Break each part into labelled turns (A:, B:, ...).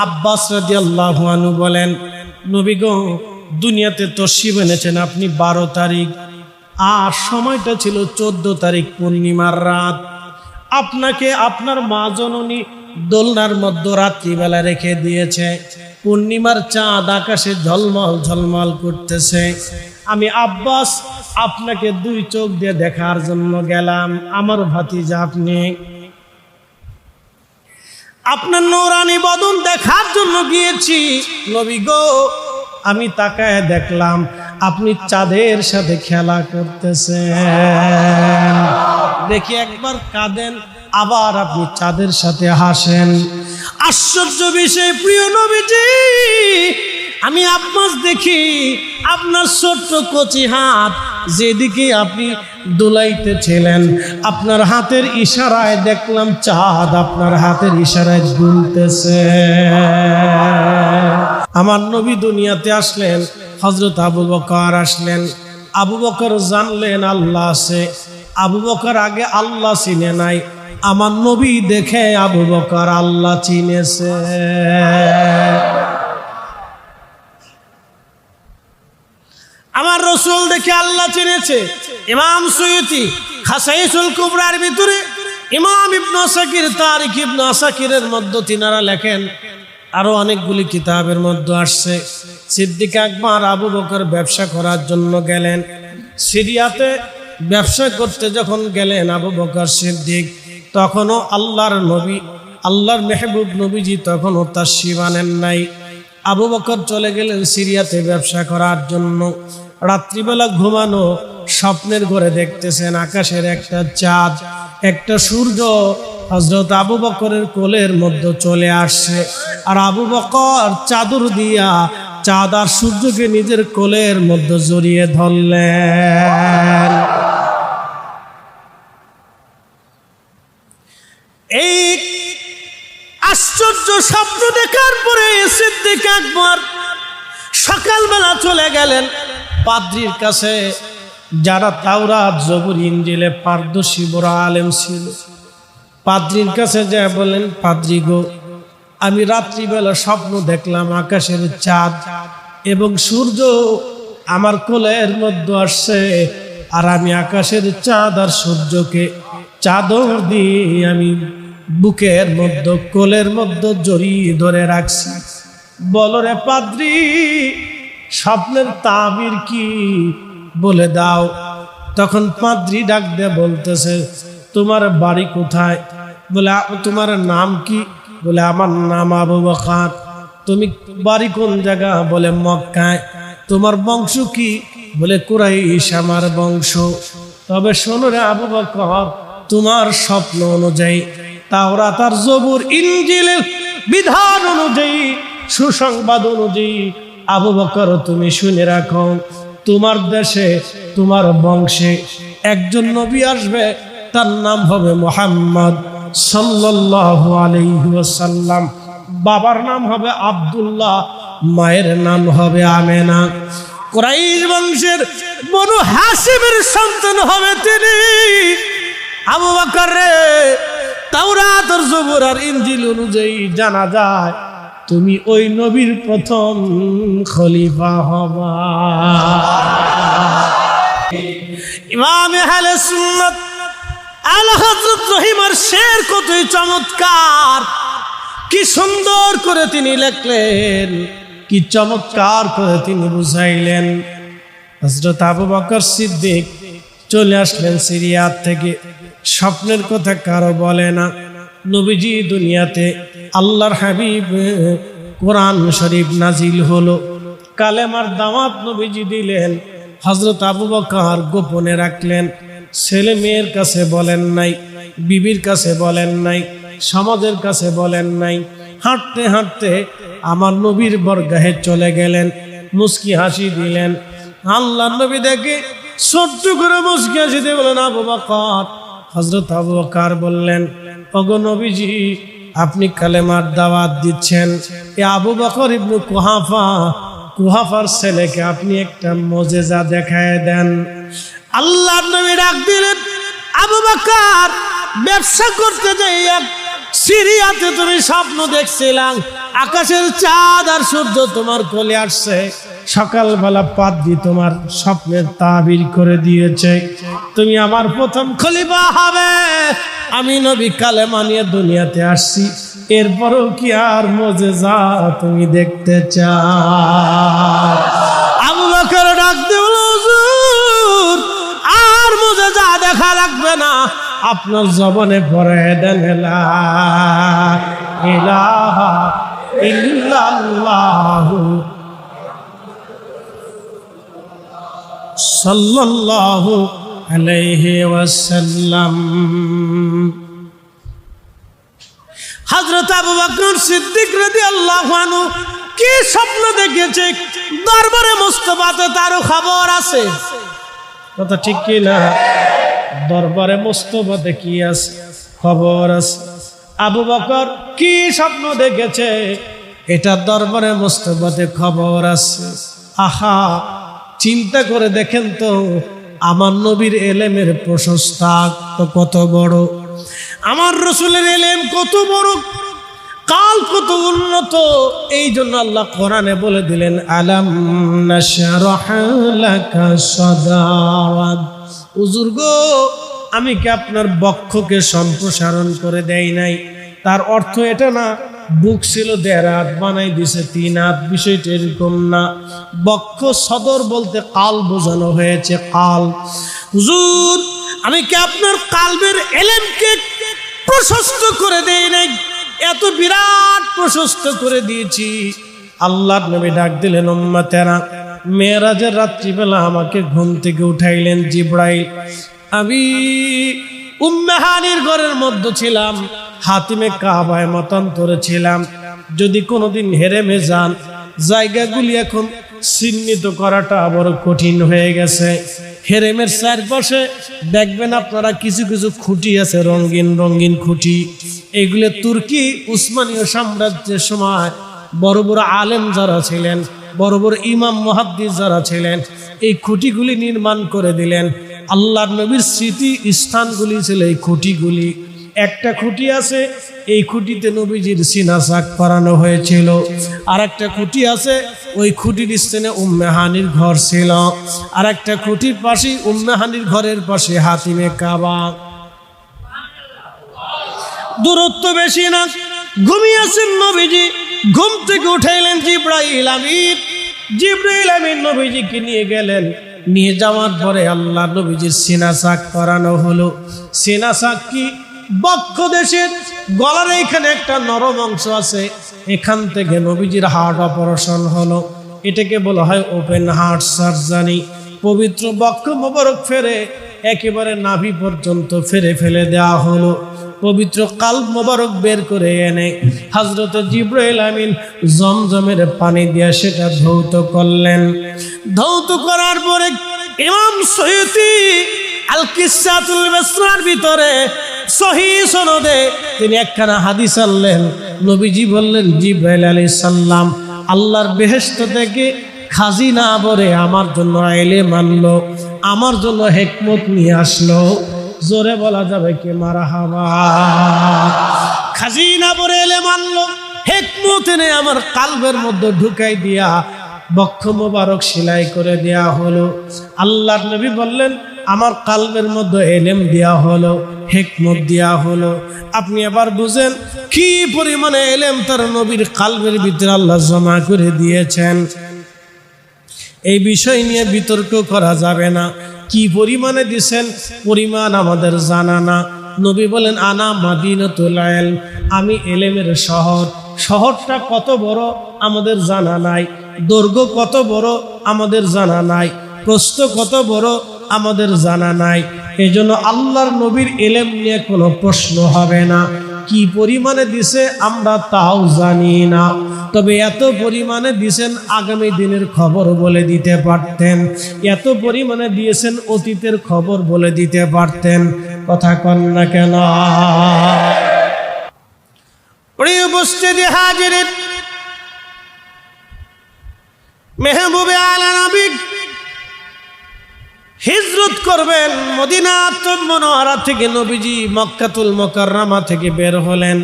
A: আব্বাস রাদিয়াল্লাহু আনহু বলেন, নবী গো, দুনিয়াতে তশরিফ এনেছেন আপনি 12 তারিখ, আর সময়টা ছিল 14 তারিখ পূর্ণিমার রাত। আপনাকে আপনার মা জননী দোলনার মধ্যে রাত্রিবেলা রেখে দিয়েছে। পূর্ণিমার চাঁদ আকাশে ঝলমল ঝলমল করতেছে। আমি আব্বাস আপনাকে 2 চোখ দিয়ে দেখার জন্য গেলাম। আমার ভাতিজা আপনি, আপনার নূরানি বদন দেখার জন্য গিয়েছি। নবী গো, আমি তাকায় দেখলাম আপনি চাঁদের সাথে খেলা করতেছেন। দেখি একবার কাঁদেন, আবার আপনি চাঁদের সাথে হাসেন। আশ্চর্য বিষয় প্রিয় নবীজি, আমি আব্বাস দেখি আপনার ছোট্ট কচি হাত যেদিকে আপনি দুলাইতেছিলেন, আপনার হাতের ইশারায় দেখলাম চাঁদ আপনার হাতের ইশারায় দুলতেছে। আমার নবী দুনিয়াতে আসলেন, হযরত আবু বকর আসলেন। আবু বকর জানলেন আল্লাহ আছে। আবু বকর আগে আল্লাহ চিনে নাই, আমার নবী দেখে আবু বকর আল্লাহ চিনেছে। আমার রাসূল দেখে আল্লাহ চিনেছে। ইমাম সুয়ুতি খাসাইসুল কুবরার ভিতরে, ইমাম ইবনে আসাকির তারিখ ইবনে আসাকিরের মধ্যে তিনারা লেখেন, আরো অনেকগুলি কিতাবের মধ্যে আসছে, সিদ্দিক আকবর আবু বকর ব্যবসা করার জন্য গেলেন। সিরিয়াতে ব্যবসা করতে যখন গেলেন আবু বকর সিদ্দিক, তখনও আল্লাহর নবী, আল্লাহর মেহবুব নবীজি তখনও তাশরীফ আনেন নাই। আবু বকর চলে গেলেন সিরিয়াতে ব্যবসা করার জন্য। রাত্রিবেলা ঘুমানো, স্বপ্নের ঘরে দেখতেছেন আকাশের একটা চাঁদ, একটা সূর্য হযরত আবু বকরের কোলের মধ্যে চলে আসছে। আর আবু বকর চাদর দিয়া চাঁদ আর সূর্যকে নিজের কোলের মধ্যে জড়িয়ে ধরলেন। এই আশ্চর্য স্বপ্ন দেখার পরে সিদ্দিক আকবর সকালবেলা চলে গেলেন পাদ্রীর কাছে, যারা তাওরাত জবুর ইনজিলে পারদর্শী বড় আলেম ছিল। পাদ্রীর কাছে যায় বলেন, পাদ্রী গো, আমি রাত্রিবেলা স্বপ্ন দেখলাম আকাশের চাঁদ এবং সূর্য আমার কোলের মধ্যে আসছে, আর আমি আকাশের চাঁদ আর সূর্যকে চাদর দিয়ে আমি বুকের মধ্যে কোলের মধ্যে জড়িয়ে ধরে রাখছি। বলো রে পাদ্রী, স্বপ্নের তাবির কি বলে দাও। তখন পাদ্রী ডাক দিয়ে বলতেছে, তোমার বাড়ি কোথায়? বলে তোমার নাম কি? বলে আমার নাম আবু বকর। তুমি বাড়ি কোন জায়গা? বলে মক্কায়। তোমার বংশ কি? বলে কুরাইশ আমার বংশ। তবে শোনো রে আবু বকর, তোমার স্বপ্ন অনুযায়ী তাওরাত আর জবুর ইনজিলের বিধান অনুযায়ী, সুসংবাদ অনুযায়ী আবু বকর তুমি শুনে রাখো, তোমার দেশে তোমার বংশে একজন নবী আসবে, তার নাম হবে মুহাম্মদ সাল্লাল্লাহু আলাইহি ওয়াসাল্লাম। বাবার নাম হবে আব্দুল্লাহ, মায়ের নাম হবে আমেনা। কুরাইশ বংশের বনু হাশিমের সন্তান হবে তিনি। আবু বকর রে, তাওরাত আর জবুর আর ইনজিল অনুযায়ী জানা যায় তুমি ওই নবীর প্রথম খলিফা হবা। ইমাম আহলে সুন্নাত আলা হযরত রহিমার শের কতই চমৎকার, কি সুন্দর করে তিনি লিখলেন, কি চমৎকার করে তিনি বুঝাইলেন। হযরত আবু বকর সিদ্দিক চলে আসলেন সিরিয়া থেকে। স্বপ্নের কথা কারো বলে না। নবীজি দুনিয়াতে, আল্লাহর হাবিব কোরআন শরীফ নাজিল হলো, কালেমার দাওয়াত নবীজি দিলেন। হযরত আবু বকর গোপনে রাখলেন, ছেলে মেয়ের কাছে বলেন নাই, বিবির কাছে বলেন নাই, সমাজের কাছে বলেন নাই। হাঁটতে হাঁটতে আমার নবীর বরগাহে চলে গেলেন, মুস্কি হাসি দিলেন। আল্লাহর নবী দেখে ছোট্ট করে মুস্কি হাসি দিয়ে বলেন, আবু বকর। হযরত আবু বকর বললেন, ওগো নবীজি, আপনি কালেমার দাওয়াত দিচ্ছেন, এ আবু বকর ইবনে কুহাফার ছেলেকে আপনি একটা মুজিজা দেখায় দেন। আল্লাহর নবী ডাক দিলেন, আবু বকর ব্যবসা করতে যাইয়া সিরিয়াতে তুমি স্বপ্ন দেখছিলাম, আকাশের চাঁদ আর সূর্য তোমার কোলে আসছে, সকালবেলা পাদ্রী তোমার স্বপ্নের তাবির করে দিয়েছে তুমি আমার প্রথম খলিফা হবে। আমি নবী কালেমা নিয়ে দুনিয়াতে আসছি, এরপরও কি আর মুজিজা তুমি দেখতে চাও? আবু বকর ডাক দিয়ে বলল, হুজুর আর মুজিজা দেখা লাগবে না, আপনার জবানে পড়ে দেন লা ইলাহা ইল্লাল্লাহু সাল্লাল্লাহু আলাইহি ওয়াসাল্লাম। হযরত আবু বকর সিদ্দিক রাদিয়াল্লাহু আনহু কি স্বপ্ন দেখেছে, দরবারে মুস্তাফাতে তারও খবর আছে, কথা ঠিক কি না? দরবারে মুস্তাফাতে কি আছে, খবর আছে। আবু বকর কি স্বপ্ন দেখেছে, এটা দরবারে মুস্তাফাতে খবর আছে। আহা, চিন্তা করে দেখেন তো, আমার নবীর এলেমের প্রশস্তা তো কত বড়, আমার রসুলের এলেম কত বড়, কাল কত উন্নত। এই জন্য আল্লাহ কোরআনে বলে দিলেন, আলাম নাশরাহ লাকা সাদরাক। হুজুর গো, আমি কি আপনার বক্ষকে সম্প্রসারণ করে দেই নাই? তার অর্থ এটা না বুক ছিল 1.5 হাত বানাই দিছে 3 হাত, বিষয়টা এরকম না। বক্ষ সদর বলতে কাল বোঝানো হয়েছে, কাল। হুজুর, আমি কি আপনার কালবের এলেমকে প্রশস্ত করে দেই নাই? এত বিরাট প্রশস্ত করে দিয়েছি। আল্লাহর নবী ডাক দিলেন, উম্মতেরা, মেরাজের রাত্রিবেলা আমাকে ঘুম থেকে উঠাইলেন জিবরাইল। আমি উম্মে হানির ঘরের মধ্যে ছিলাম, হাতিমে কাবায় মতান্তরে ছিলাম। যদি কোনোদিন হেরেমে যান, জায়গাগুলি এখন চিহ্নিত করাটা বড় কঠিন হয়ে গেছে। হেরেমের চারপাশে দেখবেন আপনারা কিছু কিছু খুঁটি আছে, রঙিন রঙিন খুঁটি। এগুলো তুর্কি উসমানীয় সাম্রাজ্যের সময় বড় বড় আলেম যারা ছিলেন, বড় বড় ইমাম মুহাদ্দিস যারা ছিলেন, এই খুঁটিগুলি নির্মাণ করে দিলেন। আল্লাহর নবীর স্মৃতি স্থানগুলি ছিল এই খুঁটিগুলি। একটা খুঁটি আছে, এই খুঁটিতে নবীজির সিনা সাক করানো হয়েছিল। আর একটা খুঁটি আছে, ওই খুঁটির স্থানে উম্মে হানির ঘর ছিল। আর একটা খুঁটির পাশে উম্মে হানির ঘরের পাশে হাতিমে কাবা। দূরত্ব বেশি না। ঘুমিয়েছেন নবীজি, ঘুম থেকে উঠাইলেন জিবরাইল আমিন। জিবরাইল আমিন নবীজিকে নিয়ে গেলেন। নিয়ে যাওয়ার পরে আল্লাহ নবীজির সিনা সাক করানো হলো। সিনা সাক কি? বক্ষ দেশের গলার এইখানে একটা নরম অংশ আছে, এখান থেকে নবীজির হার্ট অপারেশন হলো। এটাকে বলা হয় ওপেন হার্ট সার্জারি। পবিত্র বক্ষ মোবারক ফেরে একেবারে নাভি পর্যন্ত ফেরে ফেলে দেওয়া হলো। পবিত্র কাল্ব মোবারক বের করে এনে হযরত জিবরাইল আমিন জমজমের পানি দিয়ে সেটা ধৌত করলেন। ধৌত করার পরে ইমাম সয়ুতি আল কিসাতুল মিসরার ভিতরে সহিহ সনদে তিনি একখানা হাদিস আনলেন। নবীজি বললেন, জিবরাইল আলাইহিস সালাম আল্লাহর বেহেশত থেকে খাজিনা ভরে আমার জন্য ইলম আনলো, আমার জন্য হিকমত নিয়ে আসলো। জোরে বলা যাবে কি মারহাবা? খাজিনা ভরে ইলম আনলো, হিকমত এনে আমার কালবের মধ্যে ঢুকাই দিয়া বক্ষ মোবারক সেলাই করে দেয়া হলো। আল্লাহর নবী বললেন, আমার কালবের মধ্যে ইলম দেয়া হলো, হিকমত দেয়া হলো। আপনি আবার বুঝেন কি পরিমাণে ইলম তার নবীর কালবের ভিতরে আল্লাহ জমা করে দিয়েছেন। এই বিষয় নিয়ে বিতর্ক করা যাবে না। কি পরিমাণে দিয়েছেন, পরিমাণ আমাদের জানা না। নবী বলেন, আনা মাদিনাতুল ইলম, আমি ইলমের শহর। শহরটা কত বড় আমাদের জানা নাই, দৈর্ঘ্য কত বড় আমাদের জানা নাই, প্রস্থ কত বড় আমাদের জানা নাই। এই জন্য আল্লাহর নবীর ইলম নিয়ে কোনো প্রশ্ন হবে না। কি পরিমাণে দিছে আমরা তাও জানি না, তবে এত পরিমাণে দিয়েছেন আগামী দিনের খবর বলে দিতে পারতেন, এত পরিমাণে দিয়েছেন অতীতের খবর বলে দিতে পারতেন। কথা কন না কেন? প্রিয় উপস্থিতি হাজিরিন, মেহবুবে আলা নবী হিজরত করবেন। মদিনাতুল মুনাওয়ারা থেকে নবীজি মক্কাতুল মুকাররমা থেকে বের হলেন,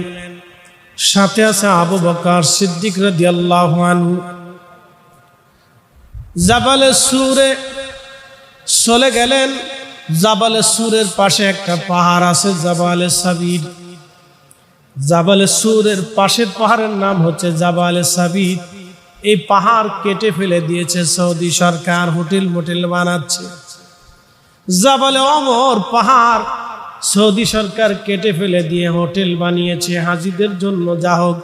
A: সাথে আছে আবু বকর সিদ্দিক রাদিয়াল্লাহু আনহু। জাবালে সুরে চলে গেলেন। জাবালে সুরের পাশে একটা পাহাড় আছে, জাবালে সাবির। জাবালে সুরের পাশের পাহাড়ের নাম হচ্ছে জাবালে সাবির। এই পাহাড় কেটে ফেলে দিয়েছে সৌদি সরকার, হোটেল মোটেল বানাচ্ছে। জাবালে ওমর পাহাড় সৌদি সরকার কেটে ফেলে দিয়ে হোটেল বানিয়েছে হাজিদের জন্য। যা হোক,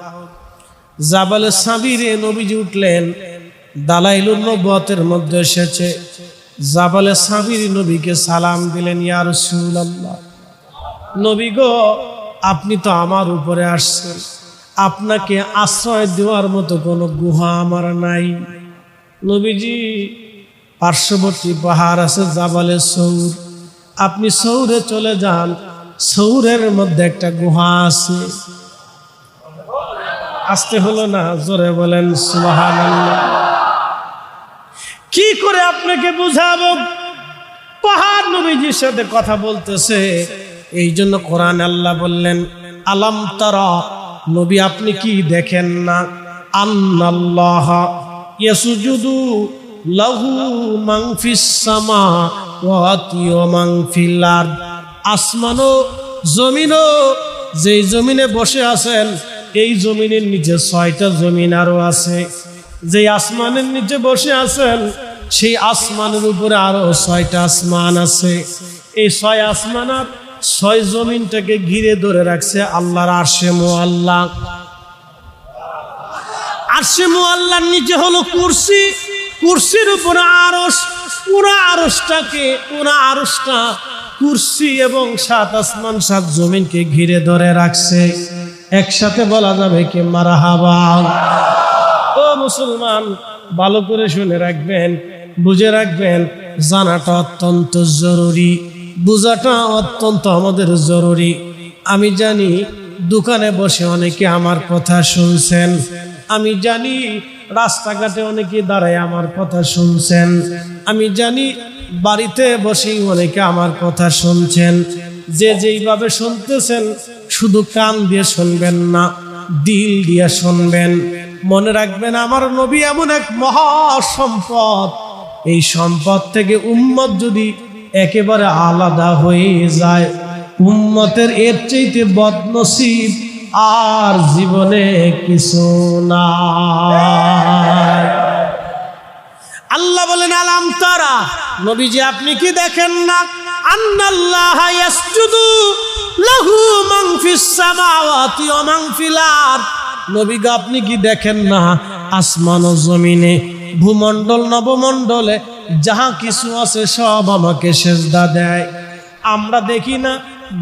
A: জাবালে সাবিরে নবীজি উঠলেন। দালাইলুন নবুয়তের মধ্যে এসেছে, জাবালে সাবির নবীকে সালাম দিলেন, ইয়া রাসূলুল্লাহ, নবী গো, আপনি তো আমার উপরে আসছেন, আপনাকে আশ্রয় দেওয়ার মতো কোনো গুহা আমার নাই। নবীজি, পার্শ্ববর্তী পাহাড় আছে জাবালে সৌর, আপনি সৌরে চলে যান, সৌরের মধ্যে একটা গুহা আছে। আসতে হলো না, জোরে বলেন সুবহানাল্লাহ। কি করে আপনাকে বুঝাবো? পাহাড় নবীজির সাথে কথা বলতেছে। এই জন্য কোরআন আল্লাহ বললেন, আলাম তারা, নবী আপনি কি দেখেন না, আন্নাল্লাহা ইয়াসজুদু লাহু মান ফিস সামাওয়াতি ওয়া মান ফিল আরদ, আসমানও জমিনও, যেই জমিনে বসে আছেন এই জমিনের নিচে 6টা জমিন আরো আছে। যে আসমানের নিচে বসে আছেন সেই আসমানের উপরে আরো 6টা আসমান আছে। এই 6 আসমান আর 6 জমিনটাকে ঘিরে ধরে রাখছে আল্লাহর আরশে মুআল্লা। আরশে মুআল্লার নিচে হলো কুরসি, কুরসির উপরে আরশ। পুরা আরশটা কুরসি এবং 7 আসমান 7 জমিনকে ঘিরে ধরে রাখছে। একসাথে বলা যাবে কি মারহাবা। ও মুসলমান, ভালো করে শুনে রাখবেন, বুঝে রাখবেন, জানাটা অত্যন্ত জরুরি, বুঝাটা অত্যন্ত আমাদের জরুরি। আমি জানি দোকানে বসে অনেকে আমার কথা শুনছেন, আমি জানি রাস্তাঘাটে অনেকে দাঁড়ায় আমার কথা শুনছেন, আমি জানি বাড়িতে বসেই অনেকে আমার কথা শুনছেন। যে যেইভাবে শুনতেছেন শুধু কান দিয়ে শুনবেন না, দিল দিয়ে শুনবেন। মনে রাখবেন, আমার নবী এমন এক মহা সম্পদ, এই সম্পদ থেকে উম্মত যদি একেবারে আলাদা হয়ে যায়, উম্মতের এর চাইতে বদনসিব আর জীবনে কিছু না। আল্লাহ বলেন, আলাম তারা, নবীজি আপনি কি দেখেন না, আন্নাল্লাহা ইয়াসজুদু লাহু মান ফিস সামাওয়াতি ওয়া মান ফিল আরদ, নবী গো আপনি কি দেখেন না, আসমান ও জমিনে, ভূমণ্ডল নবমণ্ডলে যাহা কিছু আছে সব আমাকে সেজদা দেয়। আমরা দেখি না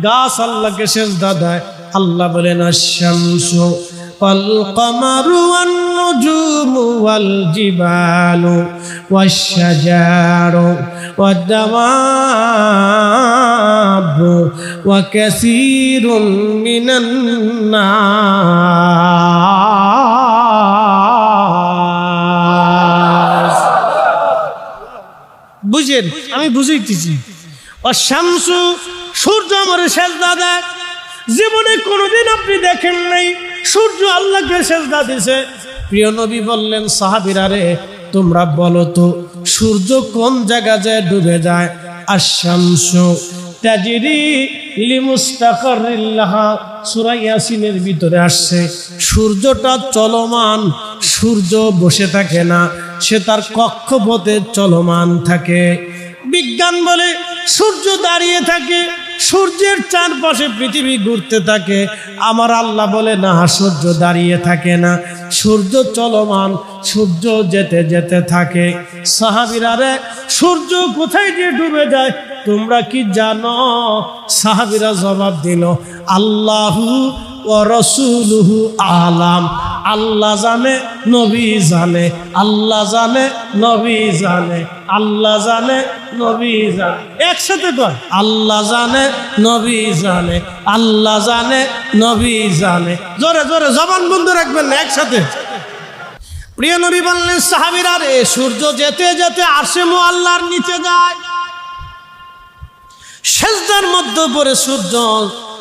A: গাছ আল্লাহকে সেজদা দেয়। আল্লাহ বলেন, আশ-শামসু ওয়াল কমারু ওয়ান নুজুমু ওয়াল জিবালু ওয়াশ-শাজারু ওয়াদ-দাওয়াবু ওয়া কাসীরুম মিনান নাস। বুঝেন, আমি বুঝাইতেছি। আশ-শামসু, সূর্য আমার সেজদা দেয়। জীবনে কোনোদিন আপনি দেখেন নাই সূর্য আল্লাহকে সেজদা দিছে। প্রিয় নবী বললেন, সাহাবীরা রে তোমরা বলো তো সূর্য কোন জায়গা যায় ডুবে যায়? আশ-শামসু তাজরি লিমুস্তাকাররিল লাহা, সূরা ইয়াসিনের ভিতরে আসছে সূর্যটা চলমান, সূর্য বসে থাকে না, সে তার কক্ষপথে চলমান থাকে। বিজ্ঞান বলে সূর্য দাঁড়িয়ে থাকে, সূর্যের চারপাশে পৃথিবী ঘুরতে থাকে। আমার আল্লাহ বলে না, সূর্য দাঁড়িয়ে থাকে না, সূর্য চলমান, সূর্য যেতে যেতে থাকে। সাহাবীরা রে সূর্য কোথায় গিয়ে ডুবে যায় তোমরা কি জানো? সাহাবীরা জবাব দিল, আল্লাহু ওয়া রাসূলুহু আলাম, আল্লাহ জানে, নবী জানে, আল্লাহ জানে, নবী জানে, আল্লাহ জানে, নবী জানে। একসাথে কর, আল্লাহ জানে, নবী জানে, আল্লাহ জানে, নবী জানে। জোরে জোরে জবান বন্ধ রাখবেন না, একসাথে। প্রিয় নবী বললেন, সাহাবীরা রে সূর্য যেতে যেতে আরশে মুআল্লার নিচে যায়। সেজদার মধ্যে পড়ে সূর্য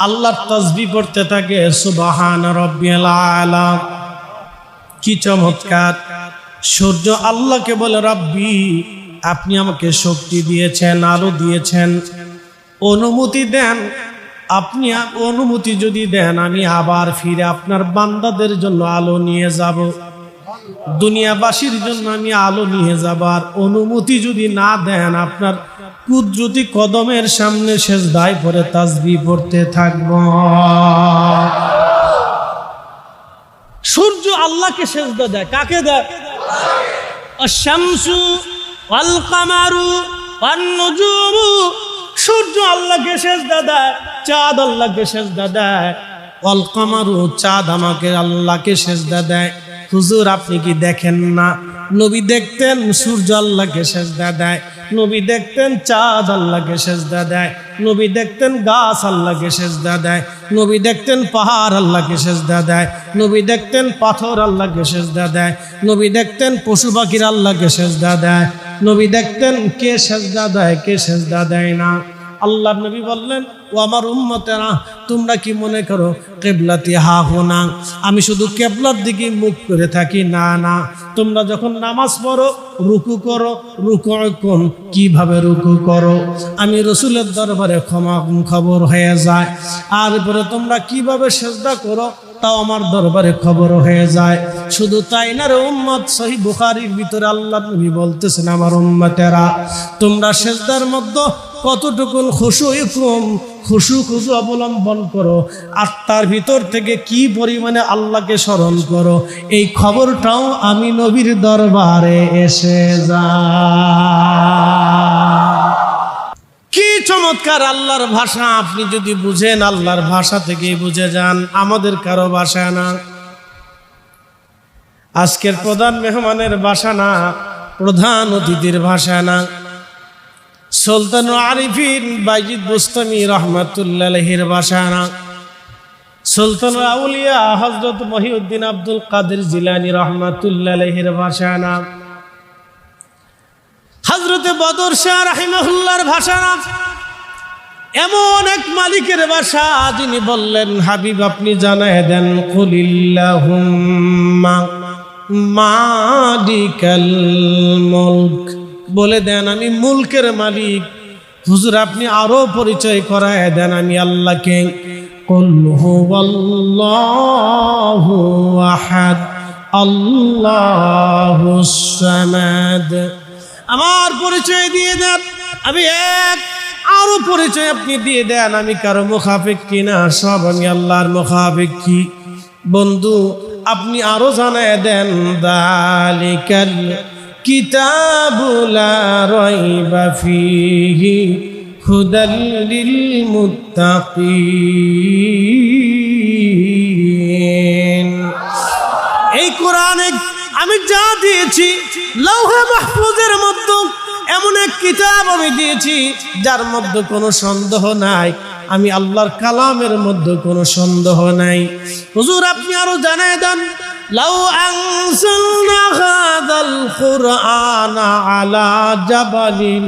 A: আল্লাহর তাসবিহ পড়তে থাকে, সুবহান রাব্বিয়াল আলা। কি চমৎকার! সূর্য আল্লাহকে বলে, রাব্বি, আপনি আমাকে শক্তি দিয়েছেন, আলো দিয়েছেন, অনুমতি দেন, আপনি অনুমতি যদি দেন আমি আবার ফিরে আপনার বান্দাদের জন্য আলো নিয়ে যাব, দুনিয়াবাসীর জন্য আমি আলো নিয়ে যাব। আর অনুমতি যদি না দেন আপনার কুদরতি কদমের সামনে সেজদায় পড়ে তাসবিহ পড়তে থাকব। সূর্য আল্লাহকে সেজদা দেয়। কাকে দেয়? আশ-শামসু ওয়াল কামারু ওয়ান নুজুমু। সূর্য আল্লাহকে সেজদা দেয়, চাঁদ আল্লাহকে সেজদা দেয়। ওয়াল কামারু, চাঁদ আমাকে আল্লাহকে সেজদা দেয়। হুজুর আপনি কি দেখেন না? নবী দেখতেন সূর্য আল্লাহকে সেজদা দেয়, নবী দেখতেন চাঁদ আল্লাহকে সেজদা দেয়, নবী দেখতেন গাছ আল্লাহকে সেজদা দেয়, নবী দেখতেন পাহাড় আল্লাহকে সেজদা দেয়, নবী দেখতেন পাথর আল্লাহকে সেজদা দেয়, নবী দেখতেন পশু পাখির আল্লাহকে সেজদা দেয়, নবী দেখতেন কে সেজদা দেয় কে সেজদা দেয় না। আল্লাহ নবী বললেন, ও আমার উম্মতেরা, তোমরা কি মনে করো কিবলাতি হা হুনা, আমি শুধু কিবলার দিকে মুখ করে থাকি? না না, তোমরা যখন নামাজ পড়ো রুকু করো, রুকুকুম কিভাবে রুকু করো আমি রাসূলের দরবারে ক্ষমা খবর হয়ে যায়। আর পরে তোমরা কিভাবে সিজদা করো তাও আমার দরবারে খবর হয়ে যায়। শুধু তাই না রে উম্মত, সহিহ বুখারীর ভিতরে আল্লাহ নবী বলতেছেন, আমার উম্মতেরা তোমরা সিজদার মধ্যে কতটুকুন খুশু অবলম্বন করো, আত্মার ভিতর থেকে কি পরিমাণে আল্লাহকে স্মরণ করো, এই খবরটাও আমি নবীর দরবারে এসে যায়। কি চমৎকার আল্লাহর ভাষা! আপনি যদি বুঝেন আল্লাহর ভাষা থেকেই বুঝে যান, আমাদের কারো ভাষা না, আজকের প্রধান মেহমানের ভাষা না, প্রধান অতিথির ভাষা না, সুলতান আরিফিন বাইজিদ বুস্তামি রহমাতুল্লাহ আলাইহির ভাষা না, সুলতান আউলিয়া হযরত মহিউদ্দিন আব্দুল কাদের জিলানী রহমাতুল্লাহ আলাইহির ভাষা না, হযরত বদর শাহ রাহিমাহুল্লাহর ভাষা না। এমন এক মালিকের ভাষা যিনি বললেন, হাবিব আপনি জানায় দেন, কুলিল্লাহুম্মা মালিকাল মুলক, বলে দেন আমি মুলকের মালিক। হুজুর আপনি আরো পরিচয় করায় দেন আমি আল্লাহকে। কুল হুয়াল্লাহু আহাদ আল্লাহুস সামাদ, আমার পরিচয় দিয়ে দেন আমি এক। আরো পরিচয় আপনি দিয়ে দেন, আমি কারো মুখাফিক কিনা, সব আমি আল্লাহর মুখাফিক কি। বন্ধু আপনি আরো জানায় দেন, যালিকাল কিতাবু লা রাইবা ফীহি হুদাল লিল মুত্তাকিন। এই কোরআনে আমি যা দিয়েছি, লৌহে মাহফুজের মধ্যে এমন এক কিতাব আমি দিয়েছি যার মধ্যে কোনো সন্দেহ নাই, আমি আল্লাহর কালামের মধ্যে কোনো সন্দেহ নাই। হুজুর আপনি আরো জানায় দেন, লাউ আনজালনা হাযাল কুরআনা আলা জাবালিন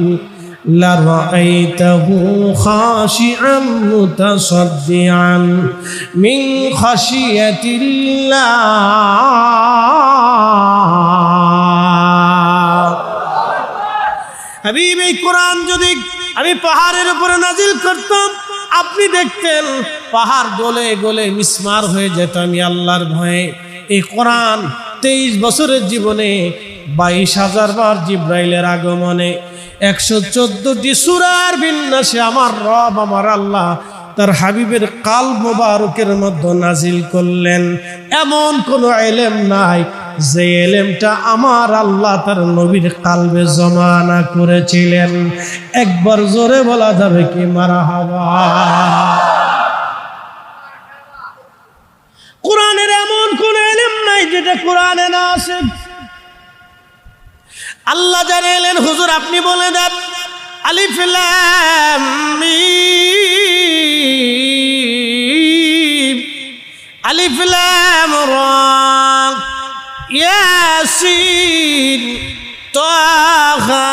A: লারাআইতাহু খাশিআন মুতাসাদ্দিআন মিন খাশিয়াতিল্লাহ। হাবিব এই কোরআন যদি আমি পাহাড়ের উপরে নাজিল করতাম, আপনি দেখতেন পাহাড় গলে গলে মিসমার হয়ে যেত। আমি আল্লাহর ভয়ে এই কোরআন 23 বছরের জীবনে 22,000 বার জিব্রাইলের আগমনে 114টি সূরার বিন্যাসে আমার রব আমার আল্লাহ তার হাবিবের কালব মোবারকের মধ্যে নাজিল করলেন। এমন কোন ইলম নাই যে ইলমটা আমার আল্লাহ তার নবীর কালবে জমা না করেছিলেন। একবার জোরে বলা যাবে কি মারহাবা। কোরআনের এমন কোন ইলম নাই যেটা কোরআনে না আছে। আল্লাহ জানালেন, হুজুর আপনি বলে দেন, আলিফ লাম মিম, আলিফ লাম রা, ইয়াসিন, তাহা,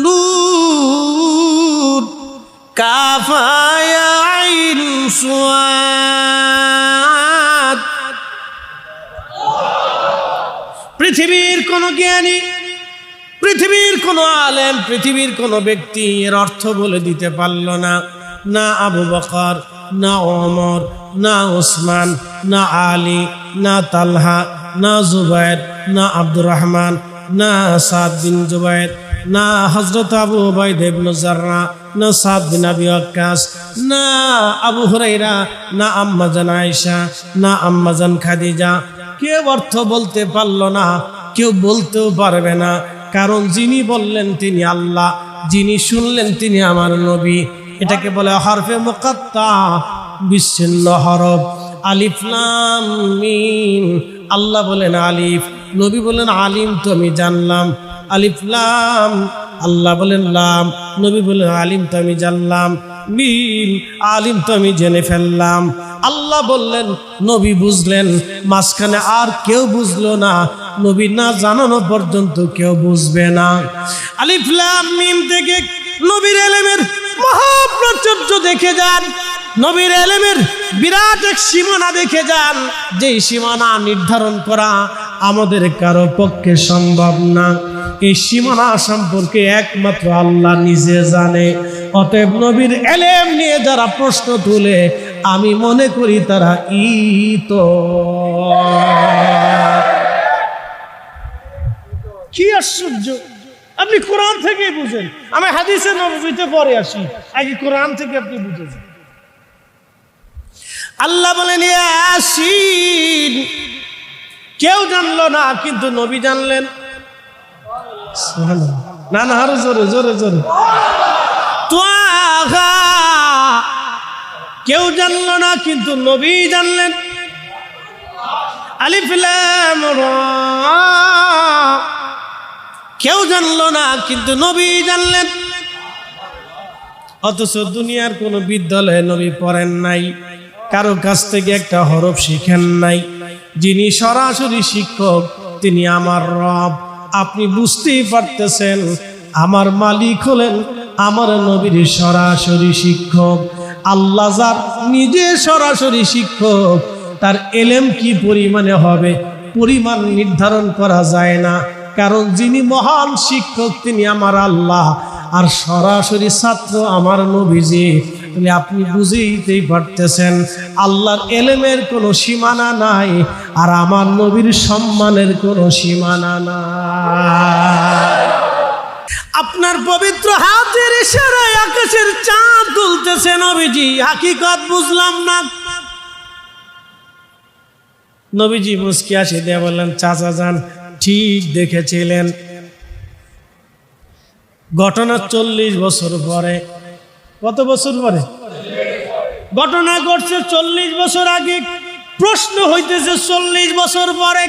A: নূন, কাফায়া আইন সুয়াদ। পৃথিবীর কোন জ্ঞানী, পৃথিবীর কোন আলেম, পৃথিবীর কোন ব্যক্তি এর অর্থ বলে দিতে পারল না। না আবু বকর, না ওমর, না ওসমান, না আলী, না তালহা, না জুবায়ের, না আব্দুর রহমান, না সাদ বিন জুবায়ের, না হযরত আবু উবাইদা ইবনে জাররাহ, না সাদ বিন আবি ওয়াক্কাস, না আবু হুরায়রা, না আম্মাজান আয়েশা, না আম্মাজান খাদিজা। কেউ অর্থ বলতে পারল না, কেউ বলতেও পারবে না। কারণ যিনি বললেন তিনি আল্লাহ, যিনি শুনলেন তিনি আমার নবী। এটাকে বলে হরফে মুকাত্তা, বিচ্ছিন্ন হরফ। আলিফ লাম মিম। আল্লাহ বলেন আলিফ, নবী বলেন আলিম, তো আমি জানলাম। আলিফ লাম, আল্লাহ বলেন লাম, নবী বলেন আলিম, তো আমি জানলাম। মিম, আলিম, তো আমি জেনে ফেললাম। আল্লাহ বললেন, নবী বুঝলেন, মাঝখানে আর কেউ বুঝলো না। নবী না জানানো পর্যন্ত কেউ বুঝবে না। আলিফ লাম মিম থেকে নবীর ইলমের মহাপ্রাচুর্য দেখে যান, নবীর ইলমের বিরাট এক সীমানা দেখে যান, যেই সীমানা নির্ধারণ করা আমাদের কারো পক্ষে সম্ভব না। এই সীমানা সম্পর্কে একমাত্র আল্লাহ নিজে জানে। অতএব নবীর ইলম নিয়ে যারা প্রশ্ন তুলে, আমি মনে করি তারা কি আশ্চর্য! আপনি কোরআন থেকে বুঝেন, আমি হাদিসে নববীতে পরে আসি, আগে কোরআন থেকে আপনি বুঝেন। আল্লাহ বলেন ইয়াসিন, কেউ জানলো না কিন্তু নবী জানলেন। না না, আরো জোরে জোরে জোরে। তাহা, কেউ জানলো না কিন্তু নবী জানলেন। আলিফ লাম রা, কেউ জানলো না কিন্তু নবী জানলেন। অথচ দুনিয়ার কোন বিদ্যালয়ে নবী পড়েন নাই, কারো কাছ থেকে একটা হরফ শিখেন নাই। যিনি সরাসরি শিক্ষক তিনি আমার রব। আপনি বুঝতেই পারতেছেন, আমার মালিক হলেন আমার নবীর সরাসরি শিক্ষক। আল্লাহ যার নিজে সরাসরি শিক্ষক, তার ইলম কি পরিমাণে হবে পরিমাণ নির্ধারণ করা যায় না। কারণ যিনি মহান শিক্ষক তিনি আমার আল্লাহ, আর সরাসরি ছাত্র আমার নবীজি। আপনি বুঝতেই পারতেছেন, আল্লাহর ইলমের কোনো সীমানা নাই, আর আমার নবীর সম্মানের কোনো সীমানা নাই। আপনার পবিত্র হাতের ইশারায় আকাশের চাঁদ দুলতেছে নবীজি, হাকিকত বুঝলাম না। নবীজি মুস্কি হাসি দিয়ে বললেন, চাচা যান, ঠিক দেখেছিলেন। ঘটনা 40 বছর পরে। কত বছর পরে? ঘটনা ঘটছে 40 বছর আগে, প্রশ্ন হইতেছে 40 বছর পরে।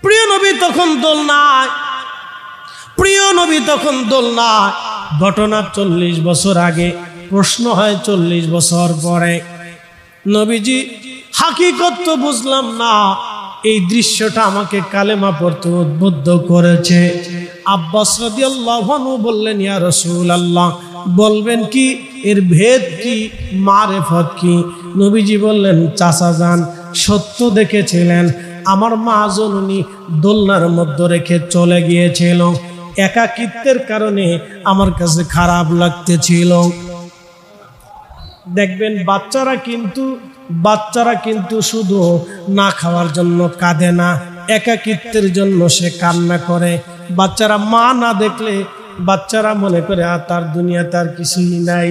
A: প্রিয় নবী তখন দোলনায়, প্রিয় নবী তখন দোলনায়। ঘটনা 40 বছর আগে, প্রশ্ন হয় 40 বছর পরে। নবীজি হাকিকত তো বুঝলাম না, এই দৃশ্যটা আমাকে কালেমা পড়তে উদ্বুদ্ধ করেছে। আব্বাস রাদিয়াল্লাহু আনহু বললেন, ইয়া রাসূলুল্লাহ, বলবেন কি, এর ভেদ কি, মারেফত কি? নবীজি বললেন, চাচা যান, সত্য দেখেছিলেন। আমার মা জননী দোলনার মধ্যে রেখে চলে গিয়েছিল। একাকিত্বের কারণে আমার কাছে খারাপ লাগতেছিল। দেখবেন বাচ্চারা কিন্তু শুধু না খাওয়ার জন্য কাঁদে না, একাকিত্বের জন্য সে কান্না করে। বাচ্চারা মা না দেখলে বাচ্চারা মনে করে তার দুনিয়া তার কিছুই নাই।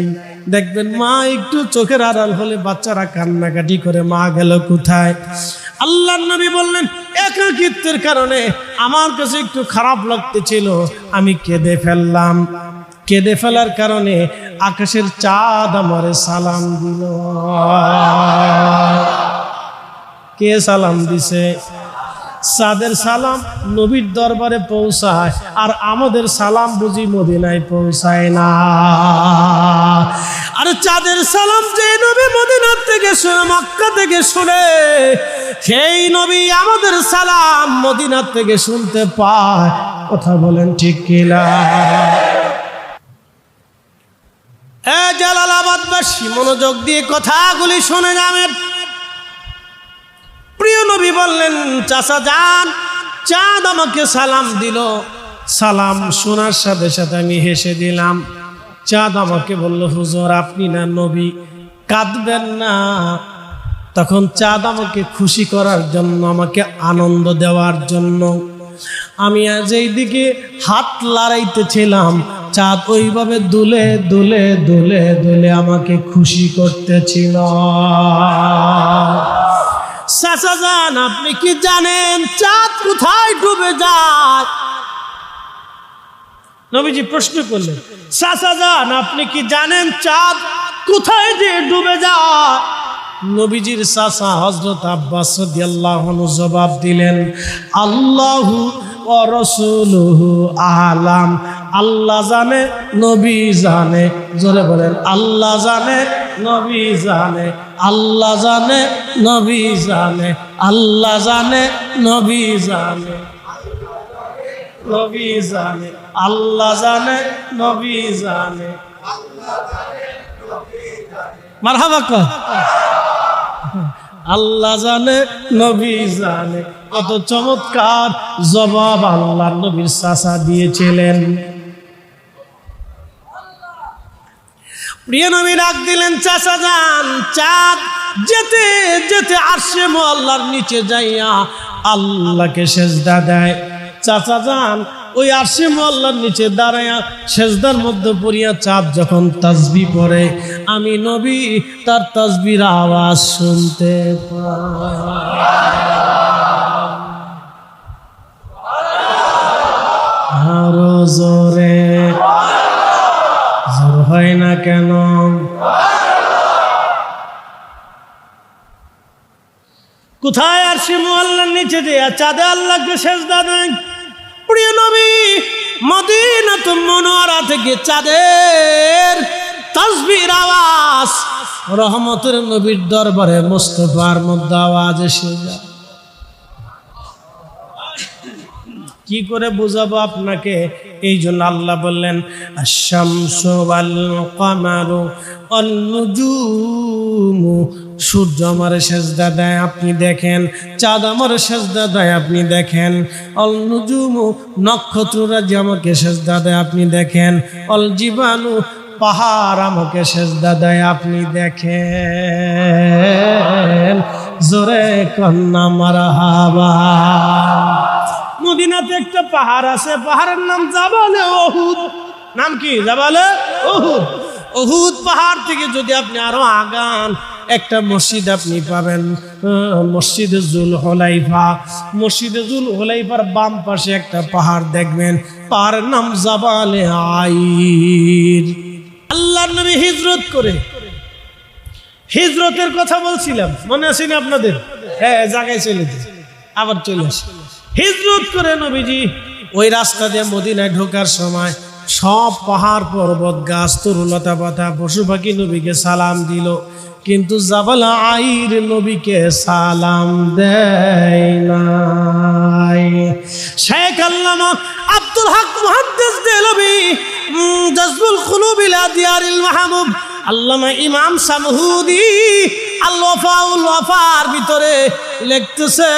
A: দেখবেন মা একটু চোখের আড়াল হলে বাচ্চারা কান্নাকাটি করে, মা গেল কোথায়? আল্লাহর নবী বললেন, একাকিত্বের কারণে আমার কাছে একটু খারাপ লাগতেছিল, আমি কেঁদে ফেললাম। কেঁদে ফেলার কারণে আকাশের চাঁদ আমারে সালাম দিল। কে সালাম দিছে? চাঁদের সালাম নবীর দরবারে পৌঁছায়, আর আমাদের সালাম বুঝি মদিনায় পৌঁছায় না। আর চাঁদের সালাম যে নবী মদিনার থেকে শুনে, মক্কা থেকে শুনে, সেই নবী আমাদের সালাম মদিনার থেকে শুনতে পায়। কথা বলেন ঠিক কিনা? জালালাবাদবাসী মনোযোগ দিয়ে কথাগুলি শুনে যাবেন। প্রিয় নবী বললেন, চাচা যান। চাঁদ আমাকে সালাম দিল। সালাম শোনার সাথে সাথে আমি হেসে দিলাম। চাঁদ আমাকে বলল, হুজুর আপনি না নবী, কাঁদবেন না। তখন চাঁদ আমাকে খুশি করার জন্য, আমাকে আনন্দ দেওয়ার জন্য আমি আজ এই দিকে হাত লড়াইতেছিলাম, চাঁদ ওইভাবে দুলে দুলে দুলে দুলে আমাকে খুশি করতেছিল। চাচা যান, আপনি কি জানেন চাঁদ কোথায় ডুবে যায়? নবীজি প্রশ্ন করলেন, চাচা যান, আপনি কি জানেন চাঁদ কোথায় যে ডুবে যায়? নবীজির চাচা হযরত আব্বাস রাদিয়াল্লাহু আনহু জবাব দিলেন, আল্লাহু ওয়া রাসূলুহু আ'লাম। আল্লাহ জানে, নবী জানে। জোরে বলেন, আল্লাহ জানে, নবী জানে। আল্লাহ জানে, নবী জানে। আল্লাহ জানে, নবী জানে। নবী জানে, আল্লাহ জানে, নবী জানে। মারহাবা কর। আল্লাহ জানে, নবী জানে। কত চমৎকার জবাব আল্লাহর নবীর চাচা দিয়েছিলেন। প্রিয় নবী ডাক দিলেন, চাচা যান। চাঁদ যেতে যেতে আরশে মুআল্লার নিচে যাইয়া আল্লাহকে সেজদা দেয়। চাচা যান, ওই আরশে মুআল্লার নিচে দাঁড়ায়া সেজদার মধ্যে পড়িয়া চাঁদ যখন তাসবিহ পড়ে, আমি নবী তার তাসবিহর আওয়াজ শুনতে পাই। আরো জোরে, জোর হয় না কেন? কোথায় আরশে মুআল্লার নিচে দিয়া চাঁদে আল্লাহকে সেজদা দেয়। প্রিয় নবী মদিনাতুল মুনাওয়ারা থেকে চাঁদের তাসবিহর আওয়াজ রহমতের নবীর দরবারে মুস্তাফার মধ্যে আওয়াজ এসে যায়। কি করে বুঝাবো আপনাকে? এই জন্য আল্লাহ বললেন, আশ-শামসু ওয়াল কামারু ওয়ান নুজুমু। সূর্য আমার সেজদা দেয়, আপনি দেখেন। চাঁদ আমার সেজদা দেয়, আপনি দেখেন। অল নুজুমু, নক্ষত্ররা যে আমাকে সেজদা দেয়, আপনি দেখেন। অল জিবালু, পাহাড় আমাকে সেজদা দেয়, আপনি দেখেন। জোরে কন্যা মারহাবা। মদিনাতে একটা পাহাড় আছে, পাহাড়ের নাম জাবালে উহুদ। নাম কি? জাবালে উহুদ। উহুদ পাহাড় থেকে যদি আপনি আরো আগান, একটা মসজিদ আপনি পাবেন, মসজিদে জুল হুলাইফা। মসজিদে জুল হুলাইফার বাম পাশে একটা পাহাড় দেখবেন, পাহাড়ের নাম জাবালে আইর। আল্লাহর নবী হিজরত করে, হিজরতের কথা বলছিলাম, মনে আছে না আপনাদের? হ্যাঁ, জায়গায় চলে যায়, আবার চলে আসে। হিজরত করে নবীজি ওই রাস্তা দিয়ে মদিনায় ঢোকার সময় সব পাহাড় পর্বত গাছ তরুলতা পাতা পশু পাখি নবীকে সালাম দিল, কিন্তু জাবাল আইর নবীকে সালাম দেয় নাই। শেখ আল্লামা আব্দুল হক মুহাদ্দিস দেহলভী জাযবুল কুলুব ইলা দিয়ারিল মাহবুব, আল্লামা ইমাম সামহুদি আল ওয়াফাউল ওয়াফার ভিতরে লিখতেছে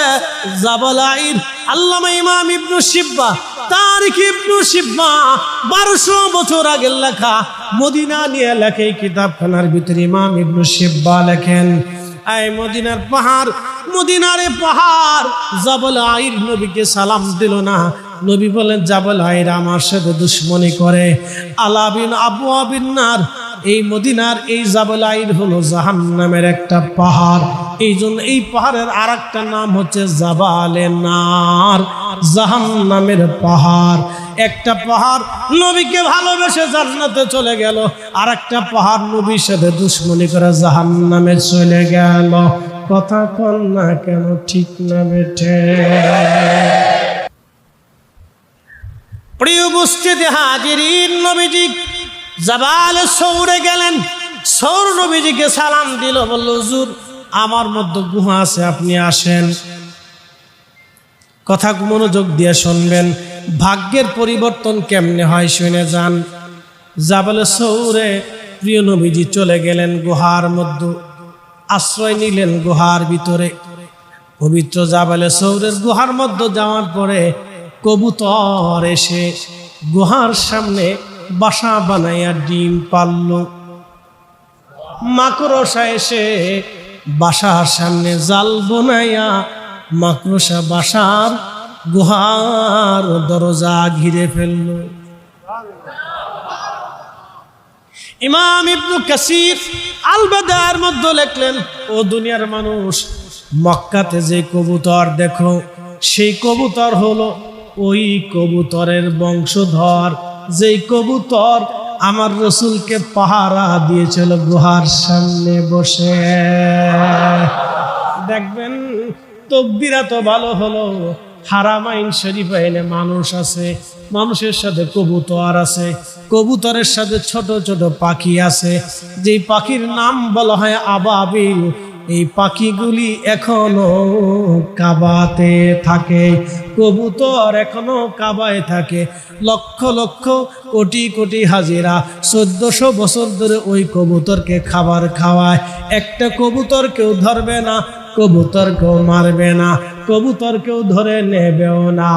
A: জাবাল আইর। আল্লামা ইমাম ইবনু শিব্বা, তারিখ ইবনু শিব্বা 1200 বছর আগের লেখা, মদিনা নিয়ে লেখে কিতাবখানার ভিতরে ইমাম ইবনু শিব্বা লেখেন, এই মদিনার পাহাড়, মদিনারে পাহাড় জাবাল আইর নবীকে সালাম দিল না। নবী বলেন, জাবাল আইর আমার সাথে দুশমনি করে। আলা বিন আবওয়া বিন নার, এই মদিনার এই জাবাল আইর হলো জাহান্নামের একটা পাহাড়। এই জন্য এই পাহাড়ের আর একটা নাম হচ্ছে জাবালে নার, জাহান্নামের পাহাড়। একটা পাহাড় নবীকে ভালোবেসে জান্নাতে চলে গেল, আর একটা পাহাড় নবীর সাথে দুশমনি করে জাহান্নামে চলে গেল। কথা কন না কেন? ঠিক না বেঠে? প্রিয় উপস্থিতি হাজিরিন, নবীজি জাবালে সৌরে গেলেন। সৌর নবীজিকে সালাম দিল, বলল, হুজুর আমার মধ্যে গুহা আছে, আপনি আসেন। কথা মনোযোগ দিয়ে শুনবেন, ভাগ্যের পরিবর্তন কেমনে হয় শুনে যান। জাবালে সৌরে প্রিয় নবীজি চলে গেলেন গুহার মধ্যে, আশ্রয় নিলেন গুহার ভিতরে। পবিত্র জাবালে সৌরের গুহার মধ্যে যাওয়ার পরে কবুতর এসে গুহার সামনে বাসা বানাইয়া ডিম পারল। মাকড়সা এসে বাসার সামনে জাল বানাইয়া মাকড়সা বাসার গুহার দরজা ঘিরে ফেলল। ইমাম ইবনে কাসির আল বাদার মধ্যে লিখলেন, ও দুনিয়ার মানুষ, মক্কাতে যে কবুতর দেখো সেই কবুতর হলো ওই কবুতরের বংশধর, যেই কবুতর আমার রসুলকে পাহারা দিয়েছিল গুহার সামনে বসে। দেখবেন তকদিরা তো ভালো হলো, হারামাইন শরীফাইনে মানুষ আছে, মানুষের সাথে কবুতর আছে, কবুতরের সাথে ছোট ছোট পাখি আছে, যেই পাখির নাম বলা হয় আবাবিল। এই পাখিগুলি এখনো কাবাতে থাকে, কবুতর এখনো কাবায় থাকে। লক্ষ লক্ষ কোটি কোটি হাজিরা 1400 বছর ধরে ওই কবুতরকে খাবার খাওয়ায়। একটা কবুতর কেউ ধরবে না, কবুতর কেউ মারবে না, কবুতর কেউ ধরে নেবেও না,